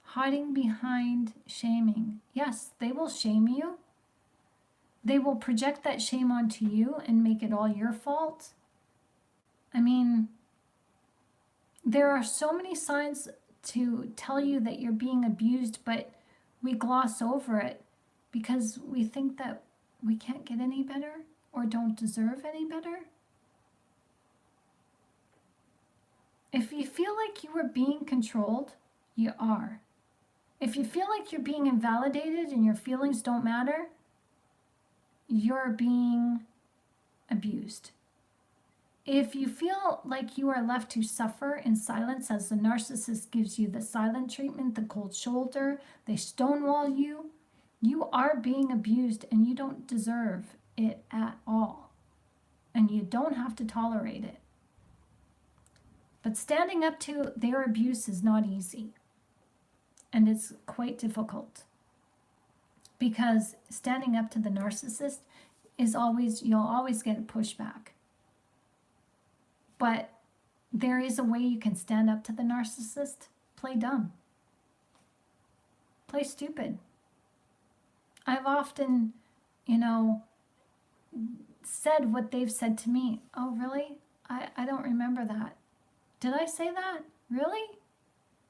hiding behind shaming. Yes, they will shame you. They will project that shame onto you and make it all your fault. I mean, there are so many signs to tell you that you're being abused, but we gloss over it because we think that we can't get any better or don't deserve any better. If you feel like you are being controlled, you are. If you feel like you're being invalidated and your feelings don't matter, you're being abused. If you feel like you are left to suffer in silence as the narcissist gives you the silent treatment, the cold shoulder, they stonewall you, you are being abused and you don't deserve it at all. And you don't have to tolerate it. But standing up to their abuse is not easy. And it's quite difficult. Because standing up to the narcissist is always, you'll always get pushback. But there is a way you can stand up to the narcissist. Play dumb. Play stupid. I've often, said what they've said to me. Oh, really? I don't remember that. Did I say that? Really?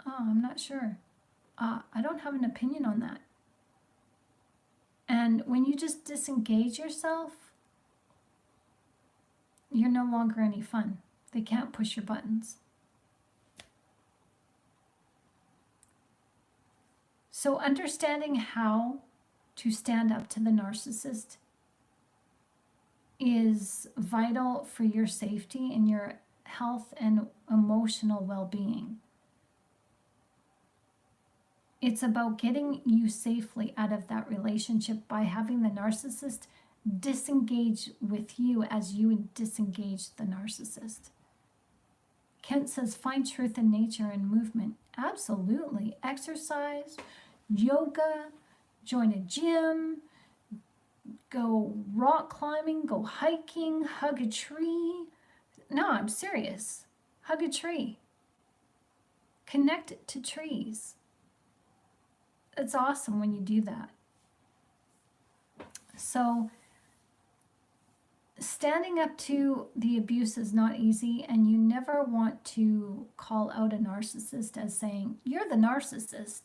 Oh, I'm not sure. I don't have an opinion on that. And when you just disengage yourself, you're no longer any fun. They can't push your buttons. So understanding how to stand up to the narcissist is vital for your safety and your health and emotional well-being. It's about getting you safely out of that relationship by having the narcissist disengage with you as you would disengage the narcissist. Kent says, find truth in nature and movement. Absolutely. Exercise, yoga, join a gym, go rock climbing, go hiking, hug a tree. No, I'm serious. Hug a tree. Connect to trees. It's awesome when you do that. So standing up to the abuse is not easy, and you never want to call out a narcissist as saying, you're the narcissist,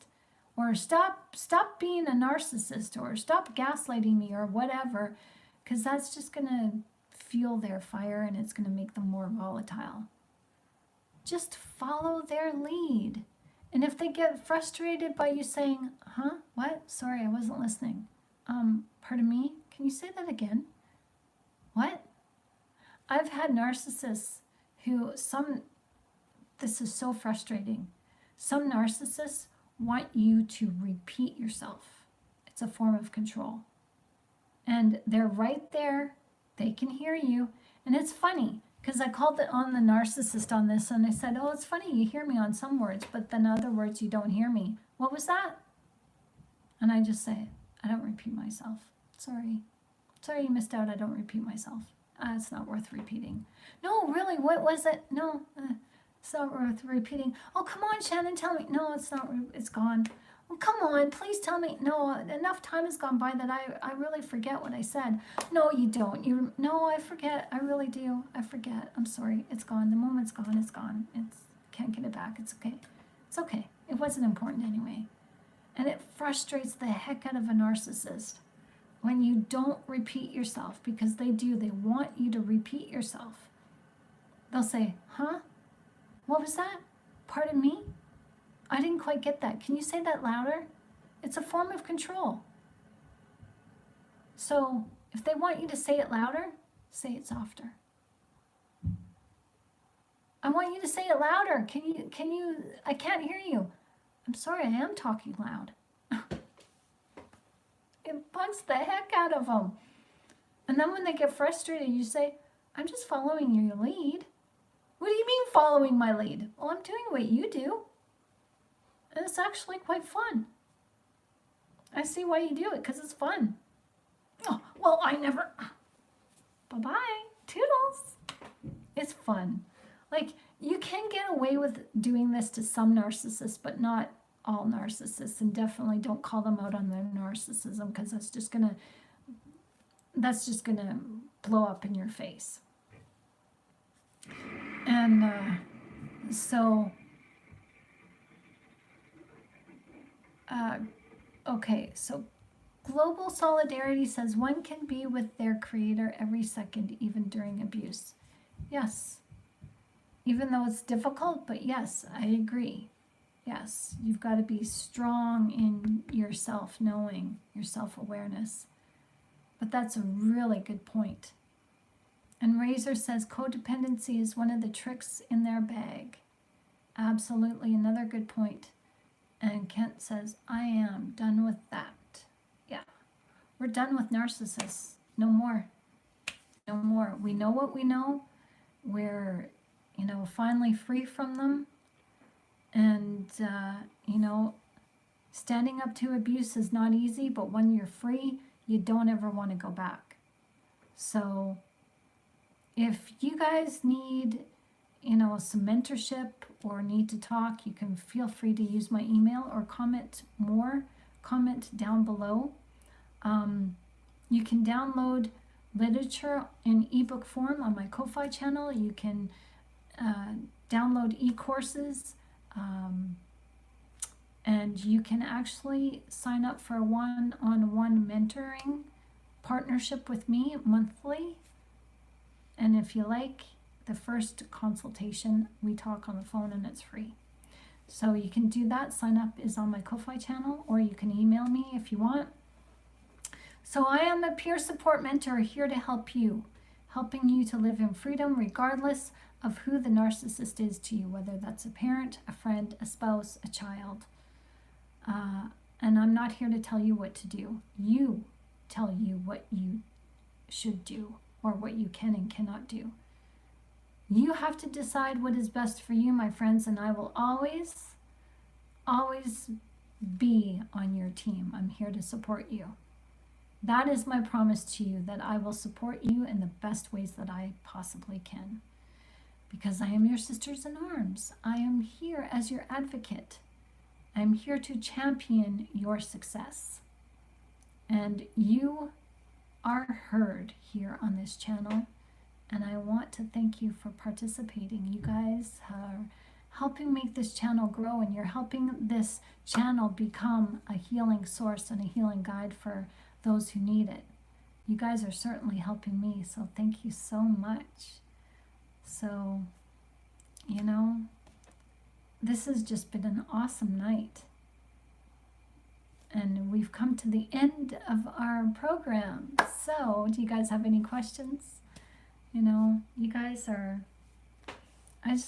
or stop being a narcissist, or stop gaslighting me, or whatever, because that's just going to fuel their fire and it's going to make them more volatile. Just follow their lead. And if they get frustrated by you saying, huh, what? Sorry, I wasn't listening. Pardon me? Can you say that again? What? I've had narcissists who this is so frustrating. Some narcissists want you to repeat yourself. It's a form of control. And they're right there. They can hear you. And it's funny, because I called on the narcissist on this, and I said, oh, it's funny, you hear me on some words, but then other words you don't hear me. What was that? And I just say, I don't repeat myself. Sorry you missed out. I don't repeat myself. It's not worth repeating. No, really, what was it? No, it's not worth repeating. Oh, come on, Shannon, tell me. No, it's not, it's gone. Well, come on, please tell me. No, enough time has gone by that I really forget what I said. No, you don't. No, I forget. I really do. I forget. I'm sorry. It's gone. The moment's gone. It's gone. Can't get it back. It's okay. It's okay. It wasn't important anyway. And it frustrates the heck out of a narcissist when you don't repeat yourself, because they do. They want you to repeat yourself. They'll say, huh? What was that? Pardon me? I didn't quite get that. Can you say that louder? It's a form of control. So if they want you to say it louder, say it softer. I want you to say it louder. Can you, I can't hear you. I'm sorry, I am talking loud. It bugs the heck out of them. And then when they get frustrated, you say, I'm just following your lead. What do you mean following my lead? Well, I'm doing what you do. And it's actually quite fun. I see why you do it, because it's fun. Oh, well, I never. Bye-bye. Toodles. It's fun. Like, you can get away with doing this to some narcissists, but not all narcissists. And definitely don't call them out on their narcissism, because that's just gonna blow up in your face. And okay, so Global Solidarity says one can be with their creator every second, even during abuse. Yes, even though it's difficult, but yes, I agree. Yes, you've got to be strong in your self-knowing, your self-awareness. But that's a really good point. And Razor says codependency is one of the tricks in their bag. Absolutely, another good point. And Kent says, I am done with that. Yeah, we're done with narcissists. No more. No more. We know what we know. We're, finally free from them. And, standing up to abuse is not easy, but when you're free, you don't ever want to go back. So if you guys need, some mentorship or need to talk, you can feel free to use my email or comment down below. You can download literature in ebook form on my Ko-Fi channel. You can download e-courses, and you can actually sign up for a one-on-one mentoring partnership with me monthly. And if you like the first consultation, we talk on the phone and it's free. So you can do that. Sign up is on my Ko-Fi channel, or you can email me if you want. So I am a peer support mentor here to help you, helping you to live in freedom regardless of who the narcissist is to you, whether that's a parent, a friend, a spouse, a child. And I'm not here to tell you what to do. You tell you what you should do or what you can and cannot do. You have to decide what is best for you, my friends, and I will always, always be on your team. I'm here to support you. That is my promise to you, that I will support you in the best ways that I possibly can. Because I am your sisters in arms. I am here as your advocate. I'm here to champion your success. And you are heard here on this channel. And I want to thank you for participating. You guys are helping make this channel grow, and you're helping this channel become a healing source and a healing guide for those who need it. You guys are certainly helping me, so thank you so much. So, you know, this has just been an awesome night. And we've come to the end of our program. So, do you guys have any questions? You know, you guys are, I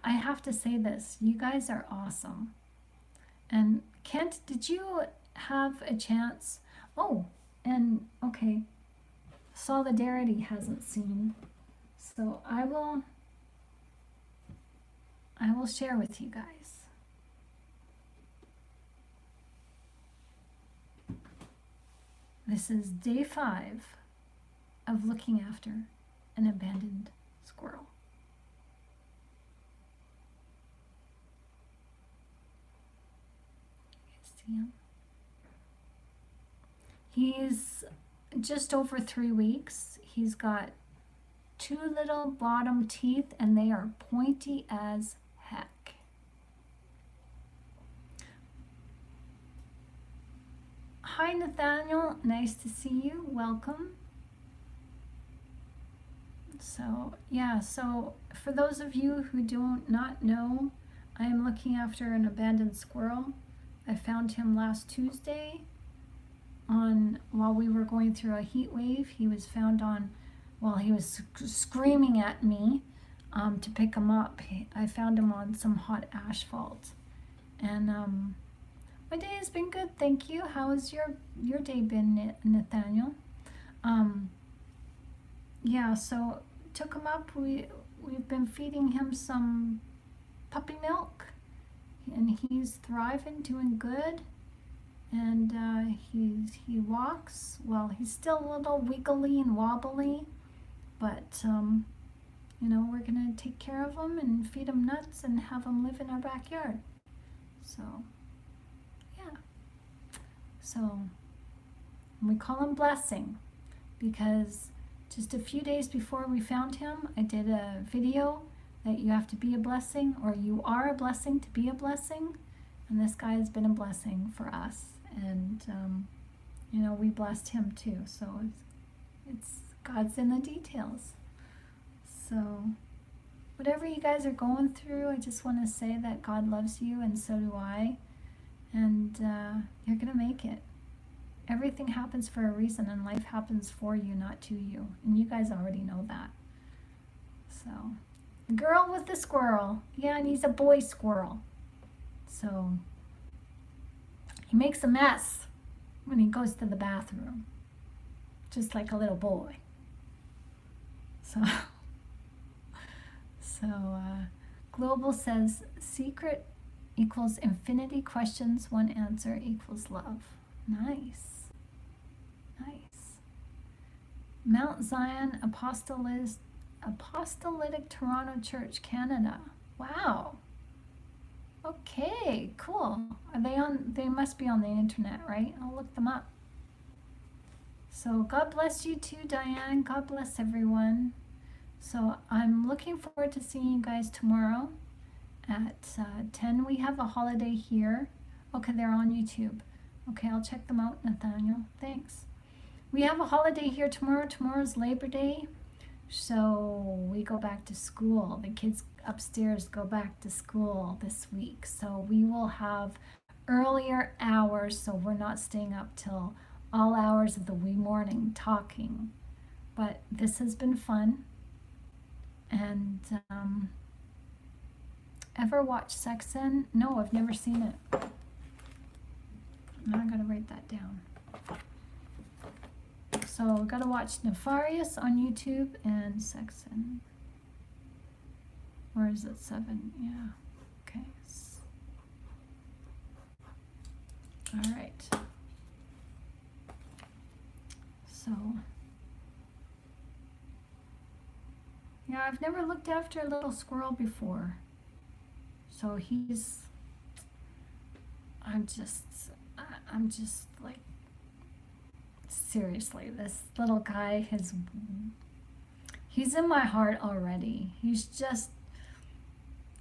have to say this, you guys are awesome. And Kent, did you have a chance? Oh, and okay, Solidarity hasn't seen, so I will share with you guys. This is day 5 of looking after an abandoned squirrel. See him? He's just over 3 weeks. He's got 2 little bottom teeth, and they are pointy as heck. Hi, Nathaniel. Nice to see you. Welcome. So, yeah, so for those of you who do not know, I am looking after an abandoned squirrel. I found him last Tuesday while we were going through a heat wave. He was found he was screaming at me to pick him up. I found him on some hot asphalt. And my day has been good, thank you. How has your day been, Nathaniel? Yeah, so took him up. We've been feeding him some puppy milk, and he's thriving, doing good. And he walks. Well, he's still a little wiggly and wobbly, but you know, we're gonna take care of him and feed him nuts and have him live in our backyard. So yeah, so we call him Blessing because just a few days before we found him, I did a video that you have to be a blessing, or you are a blessing to be a blessing. And this guy has been a blessing for us. And, you know, we blessed him too. So it's God's in the details. So whatever you guys are going through, I just want to say that God loves you, and so do I. And you're going to make it. Everything happens for a reason, and life happens for you, not to you. And you guys already know that. So, the girl with the squirrel. Yeah, and he's a boy squirrel. So, he makes a mess when he goes to the bathroom. Just like a little boy. So, Global says, secret equals infinity questions, one answer equals love. Nice. Nice. Mount Zion Apostolic Toronto Church, Canada. Wow. Okay, cool. They must be on the internet, right? I'll look them up. So God bless you too, Diane. God bless everyone. So I'm looking forward to seeing you guys tomorrow at 10. We have a holiday here. Okay, they're on YouTube. Okay, I'll check them out, Nathaniel. Thanks. We have a holiday here tomorrow. Tomorrow's Labor Day. So we go back to school. The kids upstairs go back to school this week. So we will have earlier hours, so we're not staying up till all hours of the wee morning talking. But this has been fun. And ever watch Sex Ed? No, I've never seen it. Now I gotta write that down. So we gotta watch Nefarious on YouTube and Sex Ed. Or is it 7? Yeah. Okay. All right. So, yeah, I've never looked after a little squirrel before. So I'm just like, seriously, this little guy he's in my heart already.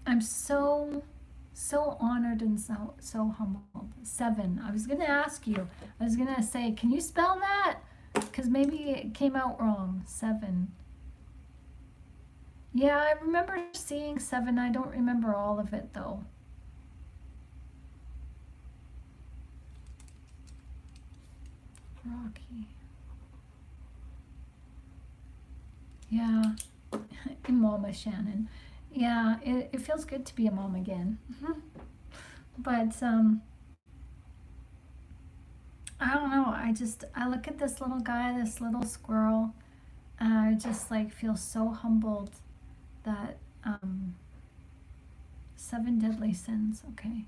I'm so honored and so humbled. 7. I was gonna ask you. I was gonna say, can you spell that? Because maybe it came out wrong. 7. Yeah, I remember seeing 7. I don't remember all of it though. Rocky. Yeah. Mama Shannon. Yeah, it feels good to be a mom again. But I don't know. I look at this little guy, this little squirrel, and I just like feel so humbled that 7 deadly sins. Okay.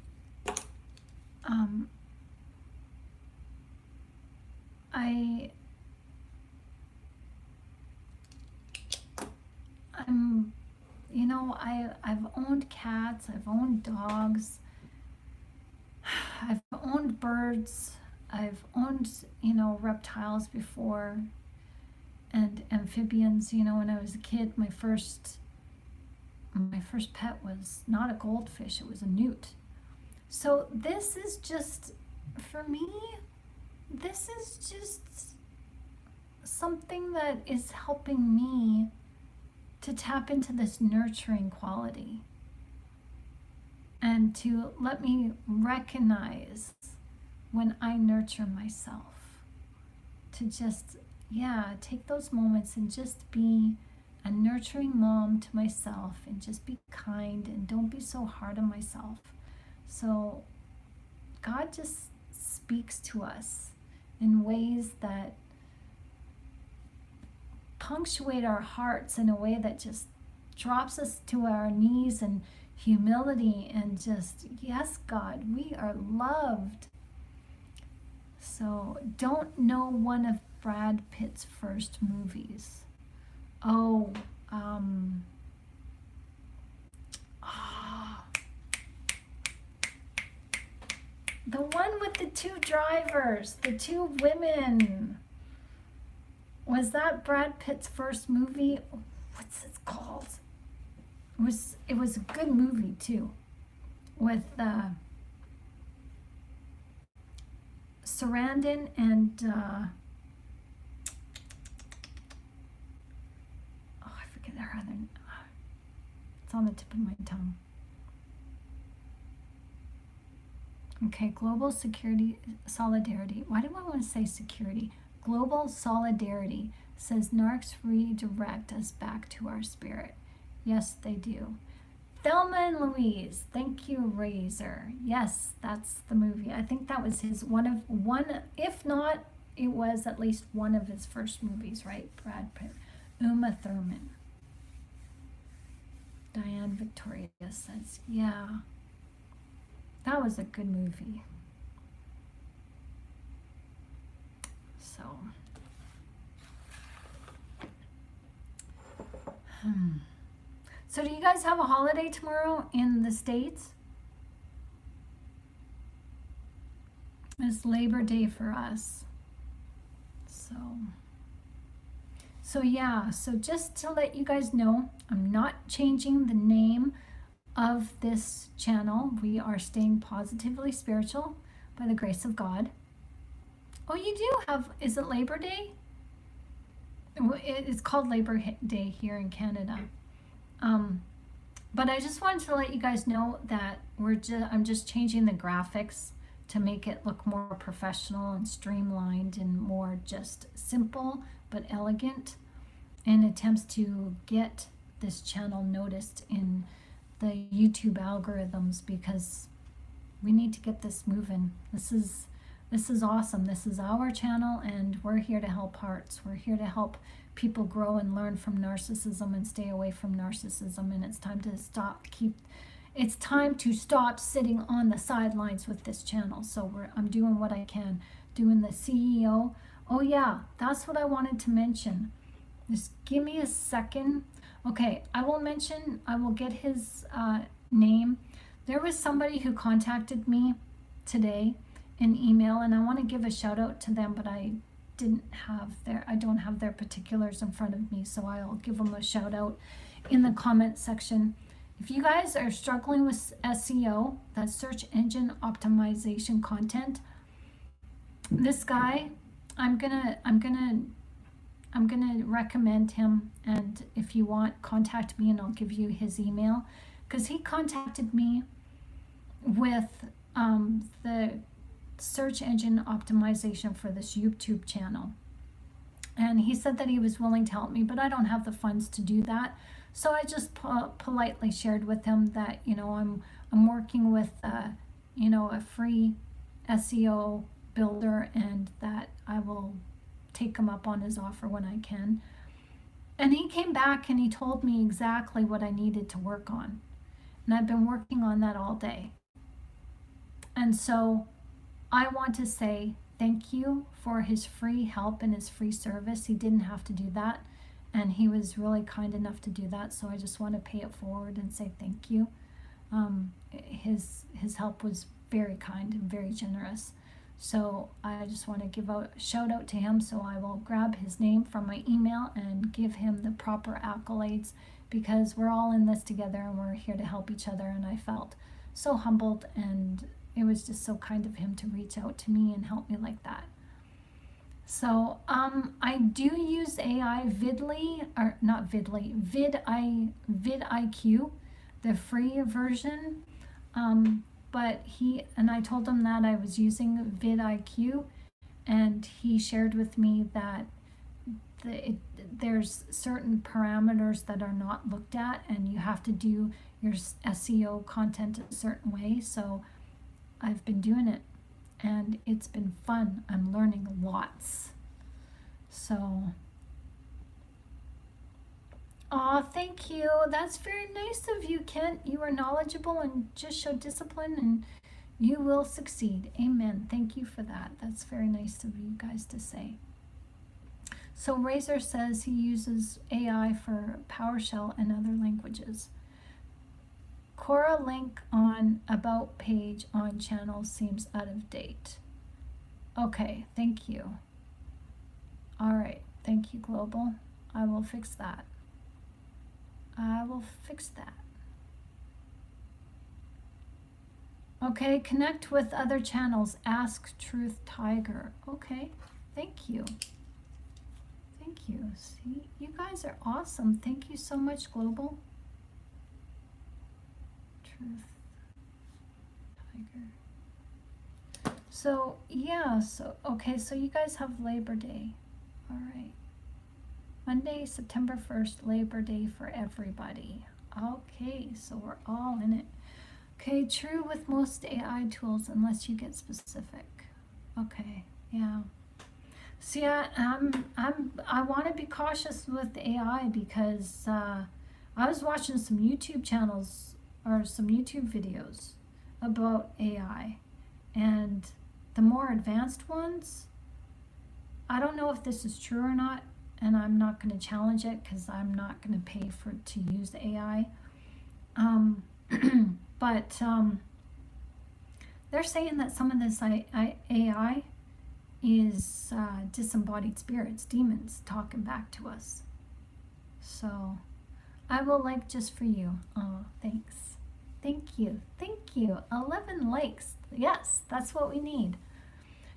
I've owned cats, I've owned dogs, I've owned birds, I've owned, reptiles before, and amphibians. When I was a kid, my first pet was not a goldfish, it was a newt. So this is just, for me, this is just something that is helping me to tap into this nurturing quality and to let me recognize when I nurture myself, to just, take those moments and just be a nurturing mom to myself and just be kind and don't be so hard on myself. So God just speaks to us in ways that punctuate our hearts in a way that just drops us to our knees in humility and just, yes, God, we are loved. So don't know one of Brad Pitt's first movies. The one with the 2 drivers, the 2 women. Was that Brad Pitt's first movie? What's it called? It was a good movie too, with Sarandon and I forget her other. It's on the tip of my tongue. Okay, global security solidarity. Why do I want to say security? Global solidarity says narcs redirect us back to our spirit. Yes, they do. Thelma and Louise. Thank you, Razor. Yes, that's the movie. I think that was his one, if not, it was at least one of his first movies, right? Brad Pitt. Uma Thurman. Diane Victoria says, yeah. That was a good movie. So, So do you guys have a holiday tomorrow in the States? It's Labor Day for us. So just to let you guys know, I'm not changing the name of this channel. We are staying positively spiritual by the grace of God. Oh, you do have, is it Labor Day? It's called Labor Day here in Canada. But I just wanted to let you guys know that I'm just changing the graphics to make it look more professional and streamlined and more just simple but elegant, in attempts to get this channel noticed in the YouTube algorithms, because we need to get this moving. This is awesome. This is our channel, and we're here to help hearts. We're here to help people grow and learn from narcissism and stay away from narcissism. And it's time to stop sitting on the sidelines with this channel. So I'm doing what I can, doing the CEO. Oh yeah, that's what I wanted to mention. Just give me a second. Okay, I will get his name. There was somebody who contacted me today in email, and I want to give a shout out to them, but I don't have their particulars in front of me, so I'll give them a shout out in the comment section. If you guys are struggling with SEO, that's search engine optimization content, this guy, I'm gonna recommend him, and if you want, contact me and I'll give you his email, because he contacted me with the search engine optimization for this YouTube channel, and he said that he was willing to help me, but I don't have the funds to do that. So I just politely shared with him that, I'm working with a free SEO builder, and that I will take him up on his offer when I can. And he came back and he told me exactly what I needed to work on, and I've been working on that all day. And so I want to say thank you for his free help and his free service. He didn't have to do that, and he was really kind enough to do that, so I just want to pay it forward and say thank you. His help was very kind and very generous, so I just want to give a shout out to him. So I will grab his name from my email and give him the proper accolades, because we're all in this together and we're here to help each other. And I felt so humbled, and it was just so kind of him to reach out to me and help me like that. So I do use AI vidIQ, the free version. But I told him that I was using vidIQ, and he shared with me that there's certain parameters that are not looked at, and you have to do your SEO content a certain way. So I've been doing it, and it's been fun. I'm learning lots. So, thank you. That's very nice of you, Kent. You are knowledgeable and just show discipline, and you will succeed. Amen. Thank you for that. That's very nice of you guys to say. So Razor says he uses AI for PowerShell and other languages. Cora link on about page on channel seems out of date. Okay, thank you. All right, thank you, Global. I will fix that. Okay, connect with other channels. Ask Truth Tiger. Okay, thank you. Thank you. See, you guys are awesome. Thank you so much, Global. Truth Tiger. So yeah, okay, so you guys have Labor Day. All right, Monday, September 1st, Labor Day for everybody. Okay, so we're all in it. Okay, true with most AI tools unless you get specific. Okay, yeah. See, I want to be cautious with AI, because I was watching some YouTube channels or some YouTube videos about AI, and the more advanced ones, I don't know if this is true or not, and I'm not going to challenge it because I'm not going to pay to use AI. But they're saying that some of this AI is disembodied spirits, demons talking back to us. So I will like just for you. Oh, thanks. Thank you. 11 likes. Yes, that's what we need.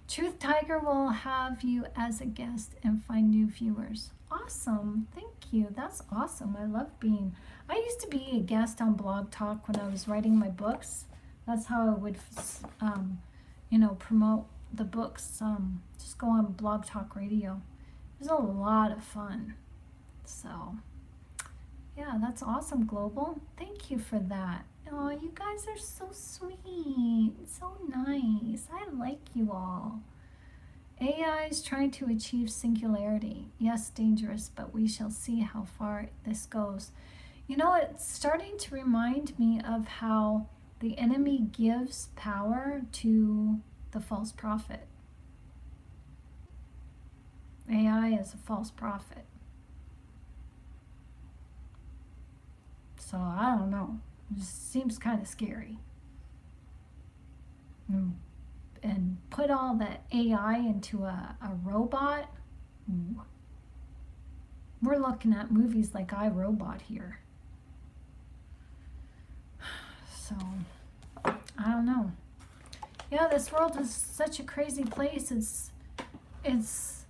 Truth Tiger will have you as a guest and find new viewers. Awesome. awesome. Thank you. That's awesome. I love being. I used to be a guest on Blog Talk when I was writing my books. That's how I would, promote the books. Just go on Blog Talk Radio. It was a lot of fun. So, yeah, that's awesome, Global. Thank you for that. Oh, you guys are so sweet. So nice. I like you all. AI is trying to achieve singularity. Yes, dangerous, but we shall see how far this goes. You know, it's starting to remind me of how the enemy gives power to the false prophet. AI is a false prophet. So I don't know. It just seems kind of scary. And put all the AI into a robot. Ooh. We're looking at movies like I, Robot here. So, I don't know. Yeah, this world is such a crazy place. It's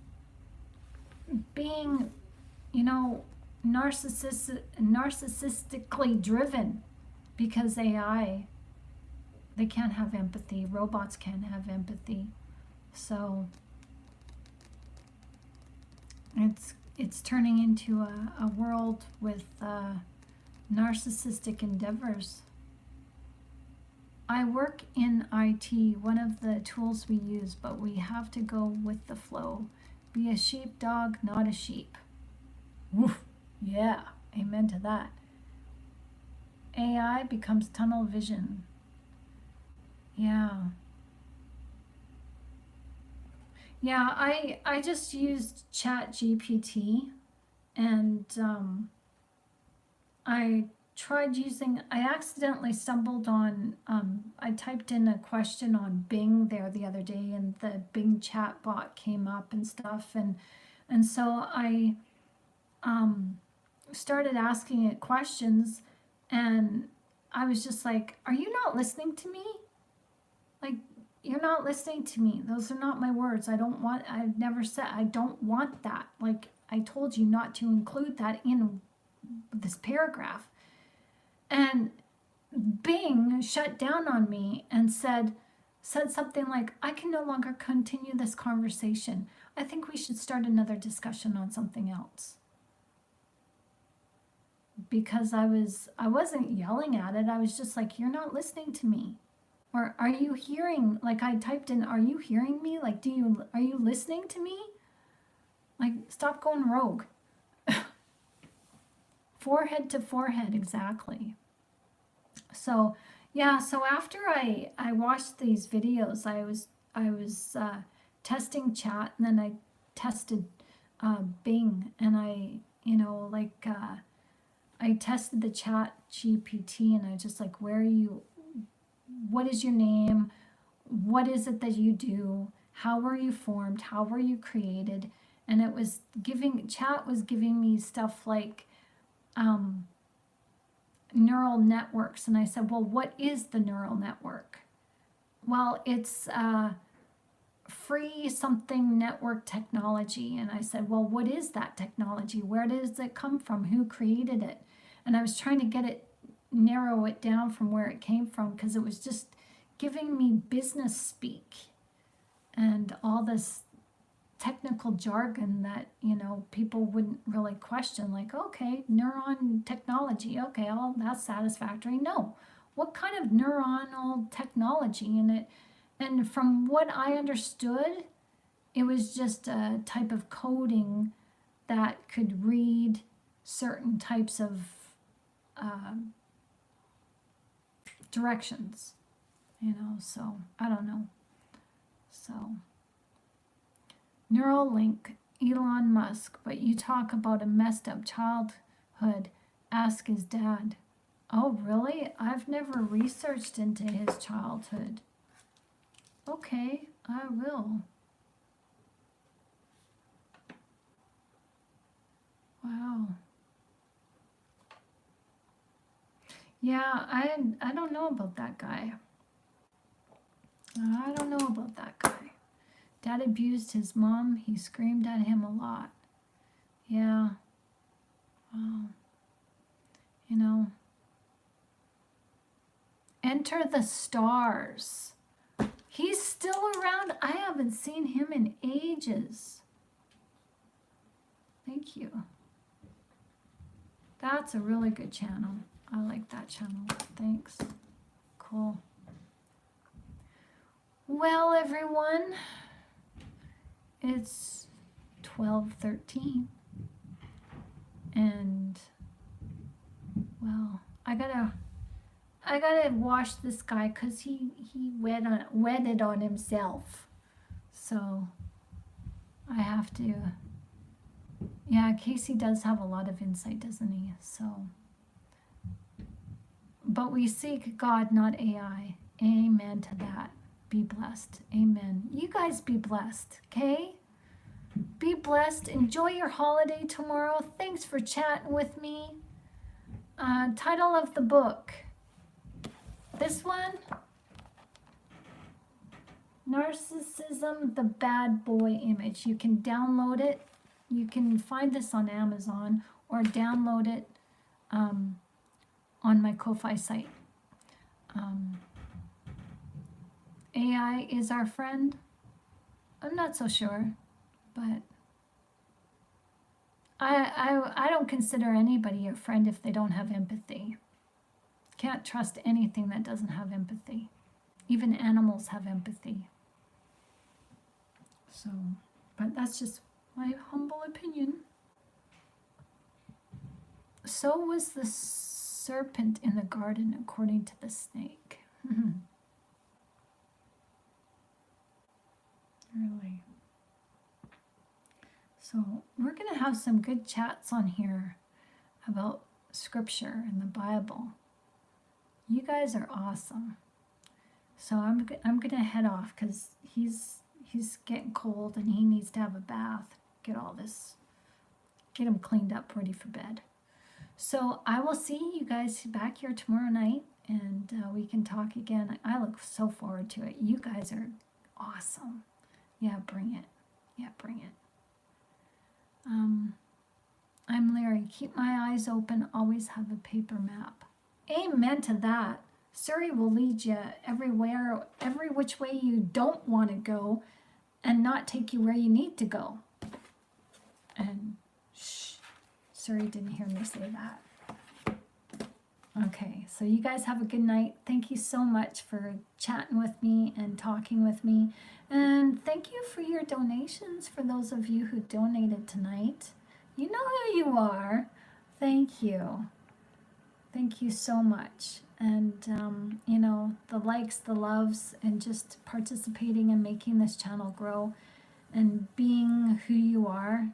being, narcissistically driven, because AI, they can't have empathy. Robots can't have empathy. So it's turning into a world with narcissistic endeavors. I work in IT, one of the tools we use, but we have to go with the flow. Be a sheepdog, not a sheep. Woof. Yeah, amen to that. AI becomes tunnel vision. Yeah. Yeah, I just used ChatGPT, and I accidentally stumbled on, I typed in a question on Bing there the other day, and the Bing chat bot came up and stuff, and so I started asking it questions, and I was just like, are you not listening to me? Like, you're not listening to me. Those are not my words. I've never said, I don't want that. Like, I told you not to include that in this paragraph. And Bing shut down on me and said something like, I can no longer continue this conversation. I think we should start another discussion on something else. Because I wasn't yelling at it. I was just like, you're not listening to me. Or are you hearing, like I typed in, are you hearing me? Like, are you listening to me? Like, stop going rogue. Forehead to forehead, exactly. So, yeah, so after I watched these videos, I was testing chat, and then I tested Bing, and I tested the chat GPT, and I just like, what is your name? What is it that you do? How were you formed? How were you created? And chat was giving me stuff like neural networks. And I said, well, what is the neural network? Well, it's free something network technology. And I said, well, what is that technology? Where does it come from? Who created it? And I was trying to narrow it down from where it came from, because it was just giving me business speak and all this technical jargon that people wouldn't really question, like, okay, neuron technology, okay, all that's satisfactory. No, what kind of neuronal technology in it? And from what I understood, it was just a type of coding that could read certain types of directions, so I don't know. So Neuralink, Elon Musk, but you talk about a messed up childhood, ask his dad. Oh, really? I've never researched into his childhood. Okay, I will. Wow. Yeah, I don't know about that guy. I don't know about that guy. Dad abused his mom. He screamed at him a lot. Yeah. Enter the Stars. He's still around. I haven't seen him in ages. Thank you. That's a really good channel. I like that channel. Thanks. Cool. Well, everyone, it's 12:13, and well, I gotta wash this guy because he wedded on himself, so I have to. Yeah, Casey does have a lot of insight, doesn't he? So, but we seek God, not AI. Amen to that. Be blessed. Amen. You guys be blessed, okay? Be blessed. Enjoy your holiday tomorrow. Thanks for chatting with me. Title of the book. This one. Narcissism, the Bad Boy Image. You can download it. You can find this on Amazon or download it on my Ko-Fi site. AI is our friend? I'm not so sure, but I don't consider anybody a friend if they don't have empathy. Can't trust anything that doesn't have empathy. Even animals have empathy. So, but that's just my humble opinion. So was the serpent in the garden, according to the snake. Really. So we're going to have some good chats on here about scripture and the Bible. You guys are awesome. So I'm going to head off because he's getting cold and he needs to have a bath. Get him cleaned up, ready for bed. So I will see you guys back here tomorrow night, and we can talk again. I look so forward to it. You guys are awesome. Yeah, bring it. Yeah, bring it. I'm Larry. Keep my eyes open. Always have a paper map. Amen to that. Surrey will lead you everywhere, every which way you don't want to go, and not take you where you need to go. And shh, Surrey didn't hear me say that. Okay, so you guys have a good night. Thank you so much for chatting with me and talking with me. And thank you for your donations, for those of you who donated tonight. You know who you are. Thank you. Thank you so much. And, you know, the likes, the loves, and just participating and making this channel grow and being who you are.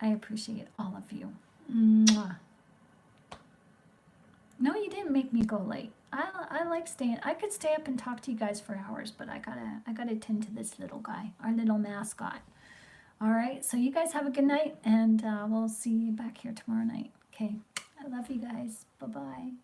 I appreciate all of you. Mwah. No, you didn't make me go late. I like staying. I could stay up and talk to you guys for hours, but I gotta tend to this little guy, our little mascot. All right, so you guys have a good night, and we'll see you back here tomorrow night. Okay, I love you guys. Bye-bye.